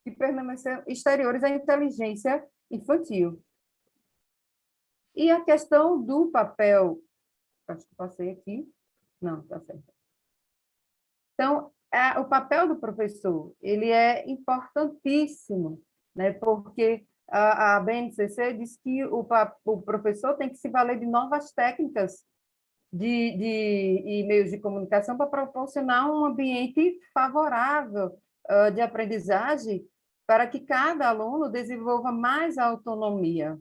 que permaneceram exteriores à inteligência infantil. E a questão do papel, acho que passei aqui, não, está certo. Então, o papel do professor, ele é importantíssimo, né, porque a BNCC diz que o professor tem que se valer de novas técnicas e meios de comunicação para proporcionar um ambiente favorável de aprendizagem para que cada aluno desenvolva mais autonomia.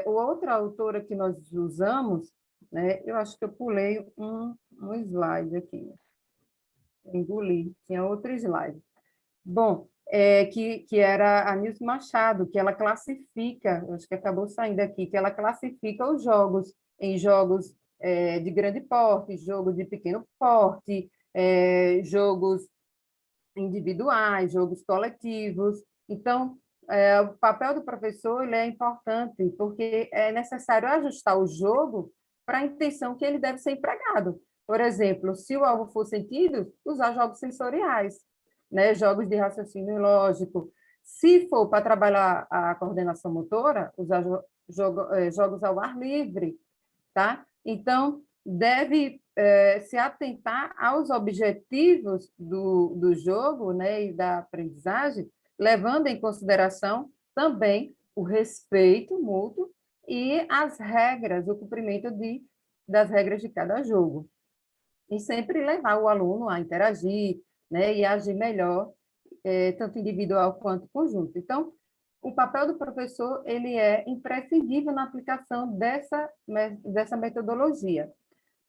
Outra autora que nós usamos, né, eu acho que eu pulei um slide aqui, engoli, tinha outro slide. Bom, que era a Nilce Machado, que ela classifica, acho que acabou saindo aqui, que ela classifica os jogos em jogos de grande porte, jogos de pequeno porte, jogos individuais, jogos coletivos. Então, o papel do professor ele é importante, porque é necessário ajustar o jogo para a intenção que ele deve ser empregado. Por exemplo, se o alvo for sentido, usar jogos sensoriais, né? Jogos de raciocínio lógico. Se for para trabalhar a coordenação motora, usar jogos ao ar livre. Tá? Então, deve se atentar aos objetivos do jogo, né, e da aprendizagem, levando em consideração também o respeito mútuo e as regras, o cumprimento das regras de cada jogo. E sempre levar o aluno a interagir, né, e agir melhor, tanto individual quanto conjunto. Então, o papel do professor ele é imprescindível na aplicação dessa metodologia.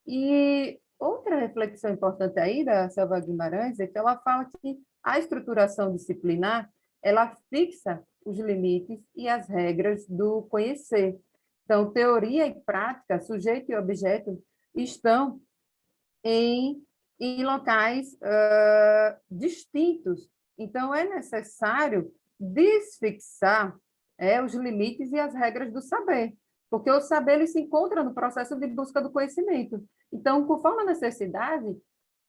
E outra reflexão importante aí da Selva Guimarães é que ela fala que a estruturação disciplinar ela fixa os limites e as regras do conhecer. Então, teoria e prática, sujeito e objeto, estão em locais distintos. Então, é necessário desfixar os limites e as regras do saber, porque o saber ele se encontra no processo de busca do conhecimento. Então, conforme a necessidade,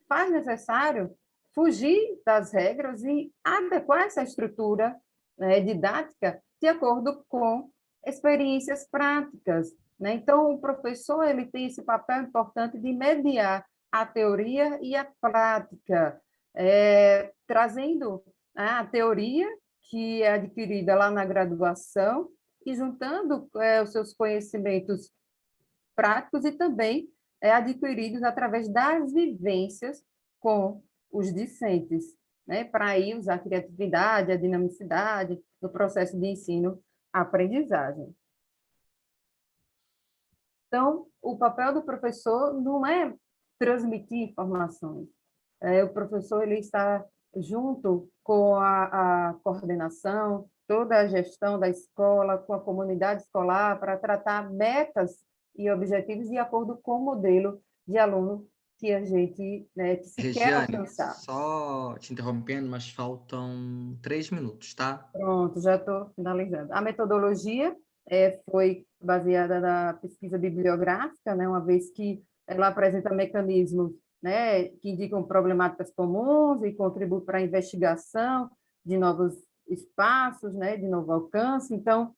faz necessário fugir das regras e adequar essa estrutura didática de acordo com experiências práticas. Né? Então, o professor ele tem esse papel importante de mediar a teoria e a prática, trazendo a teoria que é adquirida lá na graduação e juntando os seus conhecimentos práticos e também adquiridos através das vivências com os discentes, né? Para aí usar a criatividade, a dinamicidade no processo de ensino-aprendizagem. Então, o papel do professor não é transmitir informações. O professor ele está junto com a coordenação, toda a gestão da escola, com a comunidade escolar, para tratar metas e objetivos de acordo com o modelo de aluno que a gente que se Regiane, quer alcançar. só te interrompendo, mas faltam 3 minutos, tá? Pronto, já estou finalizando. A metodologia foi baseada na pesquisa bibliográfica, né, uma vez que ela apresenta mecanismos que indicam problemáticas comuns e contribuem para a investigação de novos espaços, de novo alcance. Então,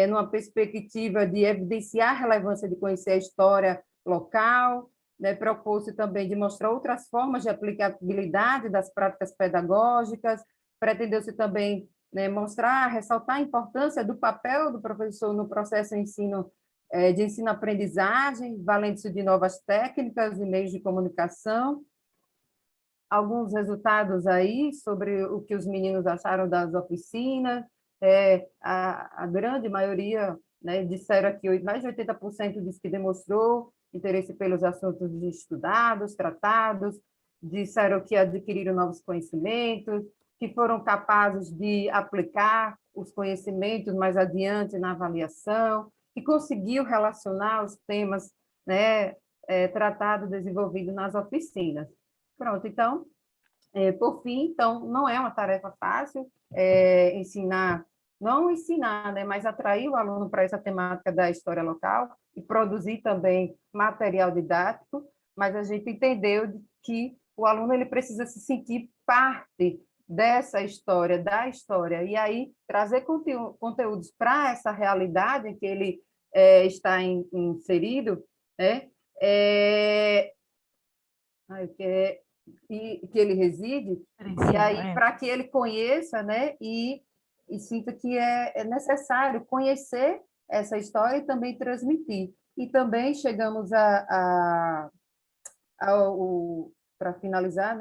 numa perspectiva de evidenciar a relevância de conhecer a história local, propôs-se também de mostrar outras formas de aplicabilidade das práticas pedagógicas, pretendeu-se também mostrar, ressaltar a importância do papel do professor no processo de ensino-aprendizagem, valendo-se de novas técnicas e meios de comunicação. Alguns resultados aí sobre o que os meninos acharam das oficinas. A grande maioria disseram aqui, mais de 80% disse que demonstrou interesse pelos assuntos estudados, tratados, disseram que adquiriram novos conhecimentos, que foram capazes de aplicar os conhecimentos mais adiante na avaliação, que conseguiu relacionar os temas tratados, desenvolvidos nas oficinas. Pronto, então, por fim, então, não é uma tarefa fácil ensinar, não ensinar, mas atrair o aluno para essa temática da história local e produzir também material didático, mas a gente entendeu que o aluno ele precisa se sentir parte dessa história, da história, e aí trazer conteúdos para essa realidade em que ele está inserido, que ele reside, e aí para que ele conheça, e sinta que é necessário conhecer essa história e também transmitir. E também chegamos para finalizar,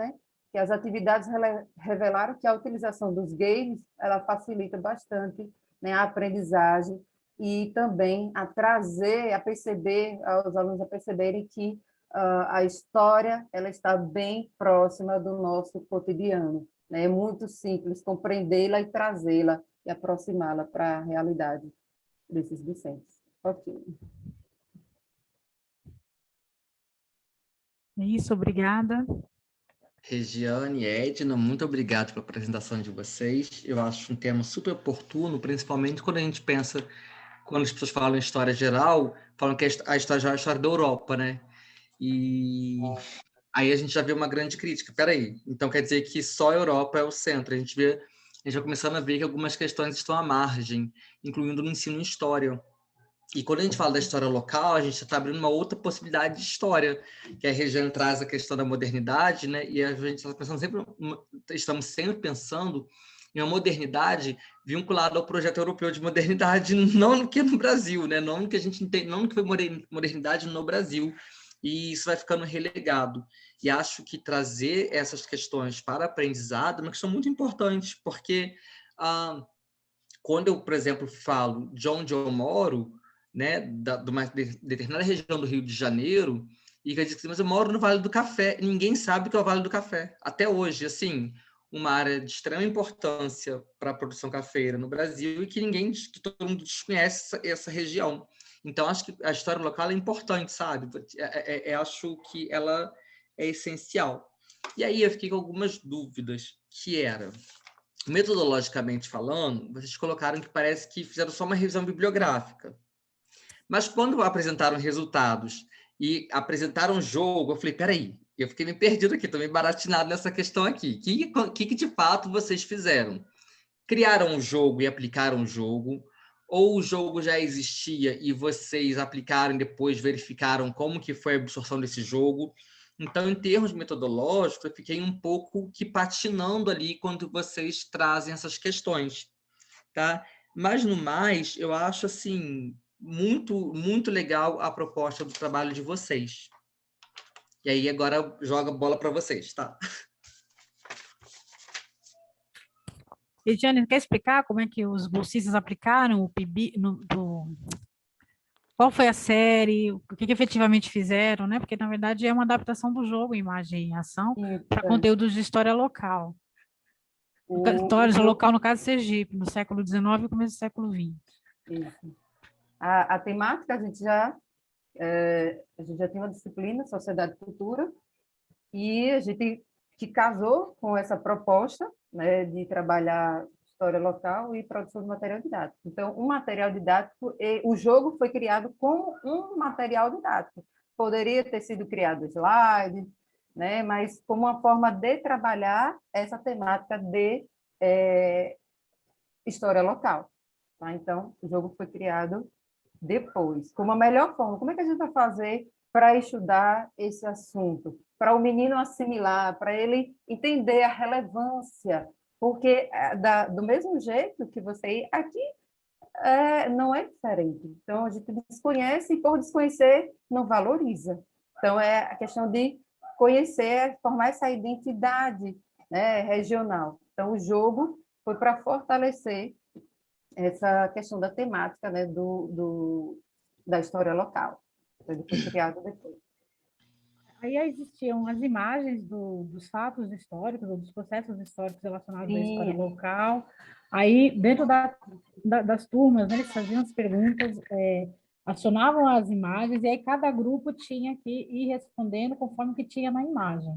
que as atividades revelaram que a utilização dos games ela facilita bastante a aprendizagem e também a perceber, aos alunos a perceberem que a história ela está bem próxima do nosso cotidiano. É muito simples compreendê-la e trazê-la e aproximá-la para a realidade desses docentes. Ok. É isso, obrigada. Regiane, Edna, muito obrigado pela apresentação de vocês. Eu acho um tema super oportuno, principalmente quando a gente pensa, quando as pessoas falam em história geral, falam que a história geral é a história da Europa, né? E aí a gente já vê uma grande crítica. Peraí, então quer dizer que só a Europa é o centro. A gente vai começando a ver que algumas questões estão à margem, incluindo no ensino em história. E quando a gente fala da história local, a gente está abrindo uma outra possibilidade de história, que a Regiane traz a questão da modernidade, né? E a gente estamos sempre pensando em uma modernidade vinculada ao projeto europeu de modernidade, não no que no Brasil, né? Não no que a gente entende, não no que foi modernidade no Brasil. E isso vai ficando relegado. E acho que trazer essas questões para aprendizado é uma questão muito importante, porque quando eu, por exemplo, falo de onde eu moro, né, de uma determinada região do Rio de Janeiro, e que eu digo, mas eu moro no Vale do Café, ninguém sabe o que é o Vale do Café, até hoje, assim, uma área de extrema importância para a produção cafeira no Brasil e que todo mundo desconhece essa região. Então, acho que a história local é importante, sabe? Acho que ela é essencial. E aí eu fiquei com algumas dúvidas, que era, metodologicamente falando, vocês colocaram que parece que fizeram só uma revisão bibliográfica. Mas quando apresentaram resultados e apresentaram o jogo, eu falei, peraí, eu fiquei me perdido aqui, estou me baratinado nessa questão aqui. O que de fato vocês fizeram? Criaram um jogo e aplicaram o jogo? Ou o jogo já existia e vocês aplicaram e depois verificaram como que foi a absorção desse jogo? Então, em termos metodológicos, eu fiquei um pouco que patinando ali quando vocês trazem essas questões, tá? Mas, no mais, eu acho, assim, muito, muito legal a proposta do trabalho de vocês. E aí, agora, eu jogo a bola para vocês, tá? Ediane, quer explicar como é que os bolsistas aplicaram o PIB, qual foi a série, o que efetivamente fizeram, né? Porque, na verdade, é uma adaptação do jogo Imagem e Ação para conteúdos de história local. História local, no caso, Sergipe, no século XIX e começo do século XX. Isso. A temática, a gente já tem uma disciplina, Sociedade e Cultura, e a gente que casou com essa proposta, né, de trabalhar história local e produção de material didático. Então, um material didático, o jogo foi criado como um material didático. Poderia ter sido criado slide, né, mas como uma forma de trabalhar essa temática de história local. Tá? Então, o jogo foi criado depois, como a melhor forma. Como é que a gente vai fazer para estudar esse assunto? Para o menino assimilar, para ele entender a relevância, porque do mesmo jeito que você aqui não é diferente. Então, a gente desconhece e, por desconhecer, não valoriza. Então, é a questão de conhecer, formar essa identidade, né, regional. Então, o jogo foi para fortalecer essa questão da temática, né, da história local. Então, ele foi criado depois. Aí existiam as imagens dos fatos históricos, ou dos processos históricos relacionados à história local. Aí, dentro das turmas, né, eles faziam as perguntas, acionavam as imagens, e aí cada grupo tinha que ir respondendo conforme o que tinha na imagem.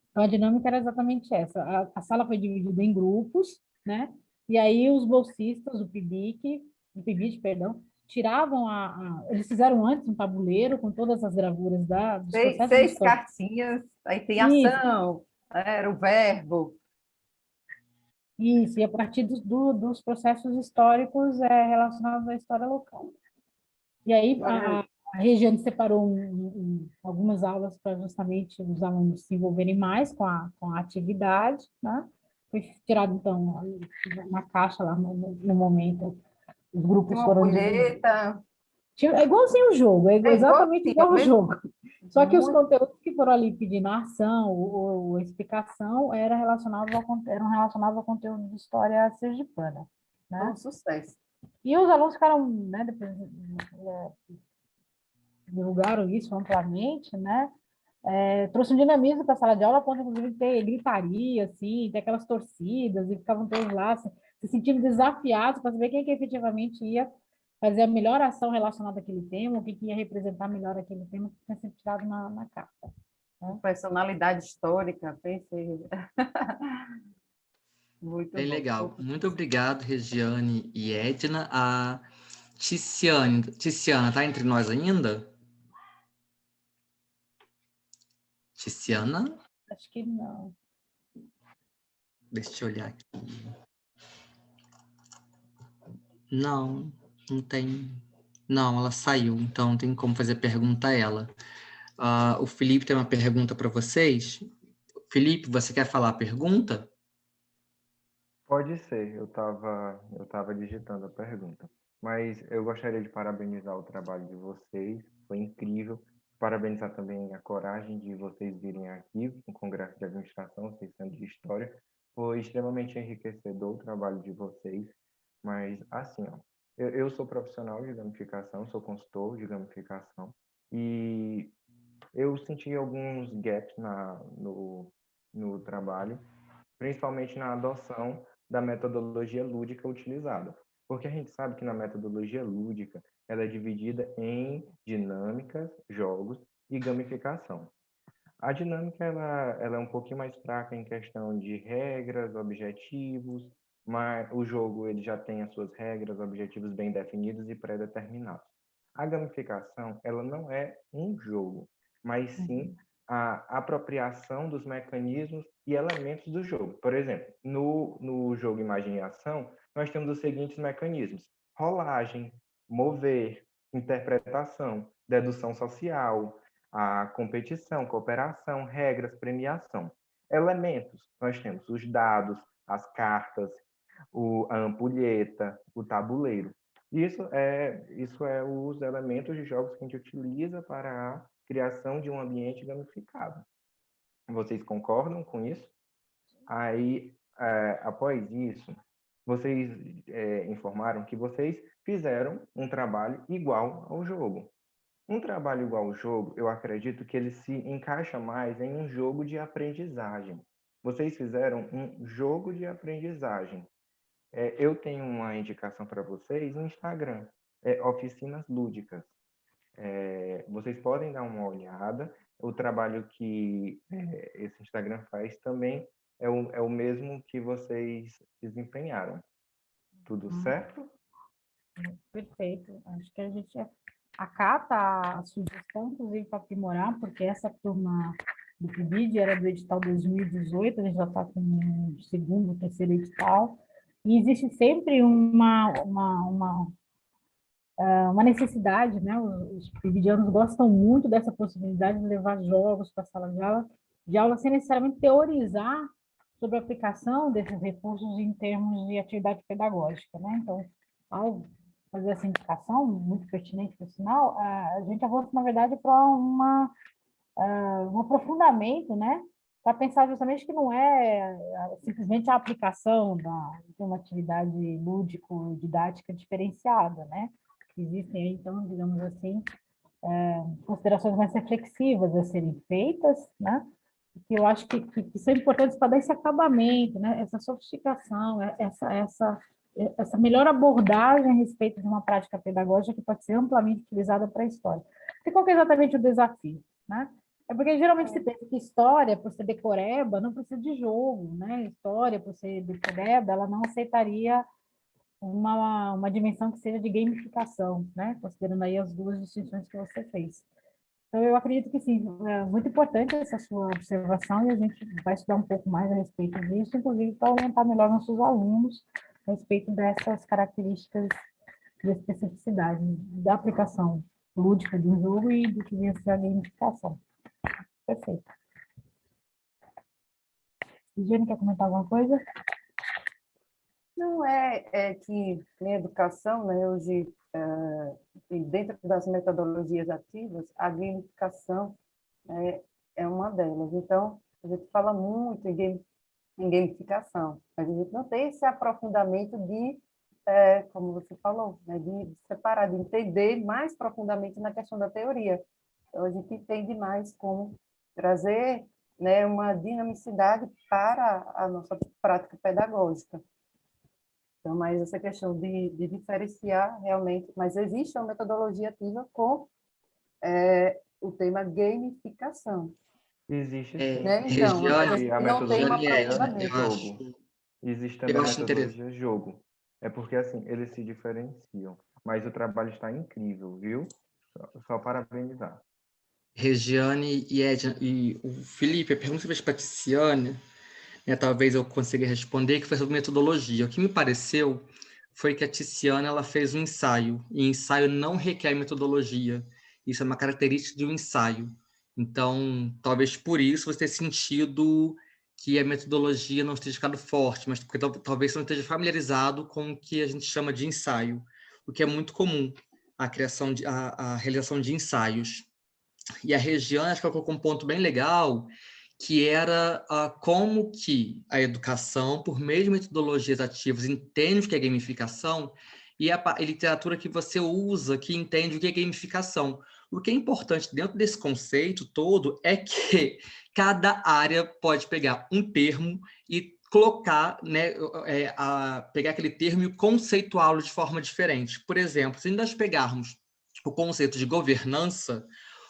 Então, a dinâmica era exatamente essa. A sala foi dividida em grupos, né? E aí os bolsistas, o PIBIC, perdão, tiravam eles fizeram antes um tabuleiro com todas as gravuras dos processos seis cartinhas, aí tem ação, era o verbo. Isso, e a partir dos processos históricos relacionados à história local. E aí a Regiane separou algumas aulas para justamente os alunos se envolverem mais com a atividade, né? Foi tirado, então, uma caixa lá no momento. Os grupos foram divididos. É igualzinho o jogo, é exatamente igual ao jogo. Só que os conteúdos que foram ali pedindo ação ou explicação eram relacionados ao conteúdo de história sergipana. Né? Foi um sucesso. E os alunos ficaram, né, depois, divulgaram isso amplamente, né? Trouxe um dinamismo para a sala de aula, a ponto, inclusive, de ter gritaria, assim, ter aquelas torcidas, e ficavam todos lá, assim, se sentindo desafiados para saber quem é que efetivamente ia fazer a melhor ação relacionada àquele tema, o que ia representar melhor aquele tema que tinha sido tirado na carta. Né? Personalidade histórica, pensei. Muito bem bom. Legal. Muito obrigado, Regiane e Edna. A Tiziana está entre nós ainda? Tiziana? Acho que não. Deixa eu olhar aqui. Não tem. Não, ela saiu, então não tem como fazer pergunta a ela. O Felipe tem uma pergunta para vocês. Felipe, você quer falar a pergunta? Pode ser, eu tava digitando a pergunta. Mas eu gostaria de parabenizar o trabalho de vocês, foi incrível. Parabenizar também a coragem de vocês virem aqui no Congresso de Administração, vocês sendo de História. Foi extremamente enriquecedor o trabalho de vocês. Mas, assim, ó, eu sou profissional de gamificação, sou consultor de gamificação, e eu senti alguns gaps no trabalho, principalmente na adoção da metodologia lúdica utilizada. Porque a gente sabe que na metodologia lúdica, ela é dividida em dinâmicas, jogos e gamificação. A dinâmica ela é um pouquinho mais fraca em questão de regras, objetivos, mas o jogo ele já tem as suas regras, objetivos bem definidos e pré-determinados. A gamificação ela não é um jogo, mas sim a apropriação dos mecanismos e elementos do jogo. Por exemplo, no jogo Imagem e Ação, nós temos os seguintes mecanismos: rolagem, mover, interpretação, dedução social, a competição, cooperação, regras, premiação. Elementos, nós temos os dados, as cartas, a ampulheta, o tabuleiro. Isso é os elementos de jogos que a gente utiliza para a criação de um ambiente gamificado. Vocês concordam com isso? Aí, após isso, vocês informaram que vocês fizeram um trabalho igual ao jogo. Um trabalho igual ao jogo, eu acredito que ele se encaixa mais em um jogo de aprendizagem. Vocês fizeram um jogo de aprendizagem. Eu tenho uma indicação para vocês no Instagram, Oficinas Lúdicas. Vocês podem dar uma olhada. O trabalho que esse Instagram faz também é o mesmo que vocês desempenharam. Tudo certo? Perfeito. Acho que a gente acata a sugestão, inclusive, para aprimorar, porque essa turma do PIBID era do edital 2018, a gente já está com o segundo, terceiro edital, e existe sempre uma necessidade, né? Os PIBIdianos gostam muito dessa possibilidade de levar jogos para a sala de aula sem necessariamente teorizar sobre a aplicação desses recursos em termos de atividade pedagógica, né? Então, ao fazer essa indicação, muito pertinente, por sinal, a gente avança, na verdade, para um aprofundamento, né? Para pensar justamente que não é simplesmente a aplicação de uma atividade lúdico-didática diferenciada, né? Existem aí, então, digamos assim, considerações mais reflexivas a serem feitas, né? Que eu acho que são importantes para dar esse acabamento, né? Essa sofisticação, essa melhor abordagem a respeito de uma prática pedagógica que pode ser amplamente utilizada para a história. E qual que é exatamente o desafio, né? É porque geralmente se pensa que história, por ser decoreba, não precisa de jogo, né? História, por ser decoreba, ela não aceitaria uma dimensão que seja de gamificação, né? Considerando aí as duas distinções que você fez. Então, eu acredito que sim, é muito importante essa sua observação e a gente vai estudar um pouco mais a respeito disso, inclusive para orientar melhor nossos alunos a respeito dessas características de especificidade da aplicação lúdica de um jogo e do que vem a ser a gamificação. Perfeito. Giane, quer comentar alguma coisa? Não, que na educação, né, hoje, dentro das metodologias ativas, a gamificação é uma delas. Então, a gente fala muito em gamificação, mas a gente não tem esse aprofundamento de, como você falou, né, de separar, de entender mais profundamente na questão da teoria. Então, a gente entende mais como trazer, né, uma dinamicidade para a nossa prática pedagógica. Então, mas essa questão de diferenciar realmente, mas existe uma metodologia ativa com o tema gamificação. Existe Né? sim. Então, Regiane, A não tem uma metodologia aprofundamento. jogo. Existe também eu a acho interessante. metodologia jogo. É porque, assim, eles se diferenciam. Mas o trabalho está incrível, viu? Só parabenizar. Regiane e Edna, e o Felipe, a pergunta que eu fiz para a Tiziane, né, talvez eu consiga responder, que foi sobre metodologia. O que me pareceu foi que a Tiziane ela fez um ensaio, e ensaio não requer metodologia. Isso é uma característica de um ensaio. Então, talvez por isso você tenha sentido que a metodologia não esteja ficando forte, mas porque talvez você não esteja familiarizado com o que a gente chama de ensaio, o que é muito comum, a realização de ensaios. E a Regiane, acho que ela colocou um ponto bem legal, que era como que a educação, por meio de metodologias ativas, entende o que é gamificação, e a literatura que você usa, que entende o que é gamificação. O que é importante dentro desse conceito todo é que cada área pode pegar um termo e colocar, né, pegar aquele termo e conceituá-lo de forma diferente. Por exemplo, se nós pegarmos o conceito de governança,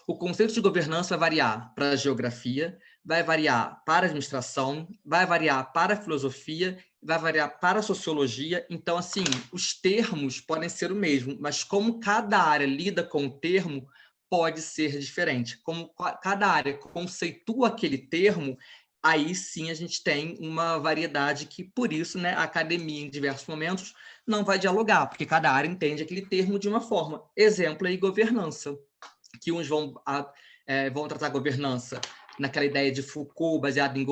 o conceito de governança vai variar para a geografia, vai variar para a administração, vai variar para a filosofia, vai variar para a sociologia. Então, assim, os termos podem ser o mesmo, mas como cada área lida com o termo, pode ser diferente. Como cada área conceitua aquele termo, aí sim a gente tem uma variedade que, por isso, né, a academia, em diversos momentos, não vai dialogar, porque cada área entende aquele termo de uma forma. Exemplo aí, governança, que uns vão tratar governança naquela ideia de Foucault, baseada em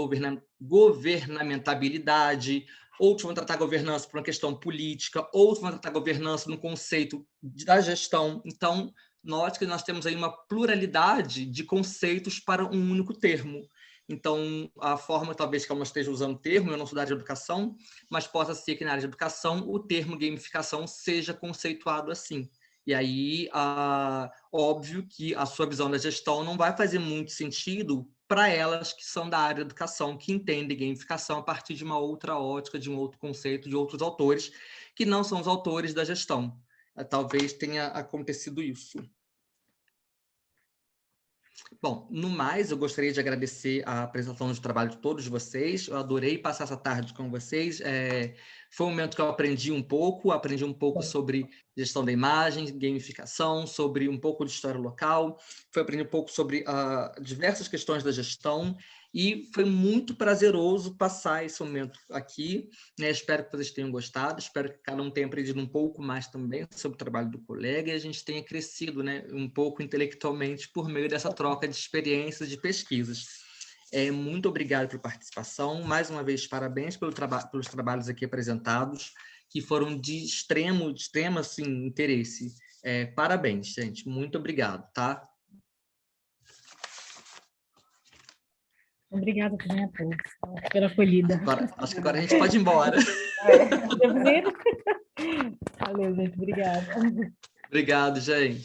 governamentabilidade, outros vão tratar governança por uma questão política, outros vão tratar governança no conceito da gestão. Então, nós temos aí uma pluralidade de conceitos para um único termo. Então, a forma, talvez, que eu não esteja usando o termo, eu não sou da área de educação, mas possa ser que na área de educação o termo gamificação seja conceituado assim. E aí, óbvio que a sua visão da gestão não vai fazer muito sentido para elas que são da área de educação, que entendem gamificação a partir de uma outra ótica, de um outro conceito, de outros autores, que não são os autores da gestão. Talvez tenha acontecido isso. Bom, no mais, eu gostaria de agradecer a apresentação do trabalho de todos vocês. Eu adorei passar essa tarde com vocês. Foi um momento que eu aprendi um pouco sobre gestão da imagem, gamificação, sobre um pouco de história local, aprendi um pouco sobre diversas questões da gestão, e foi muito prazeroso passar esse momento aqui, né? Espero que vocês tenham gostado, espero que cada um tenha aprendido um pouco mais também sobre o trabalho do colega, e a gente tenha crescido, né, um pouco intelectualmente por meio dessa troca de experiências, de pesquisas. Muito obrigado pela participação, mais uma vez, parabéns pelos trabalhos aqui apresentados, que foram de extremo assim, interesse. Parabéns, gente, muito obrigado, tá? Obrigada também a todos pela acolhida. Acho que agora a gente pode ir embora. Valeu, gente. Obrigada. Obrigado, gente.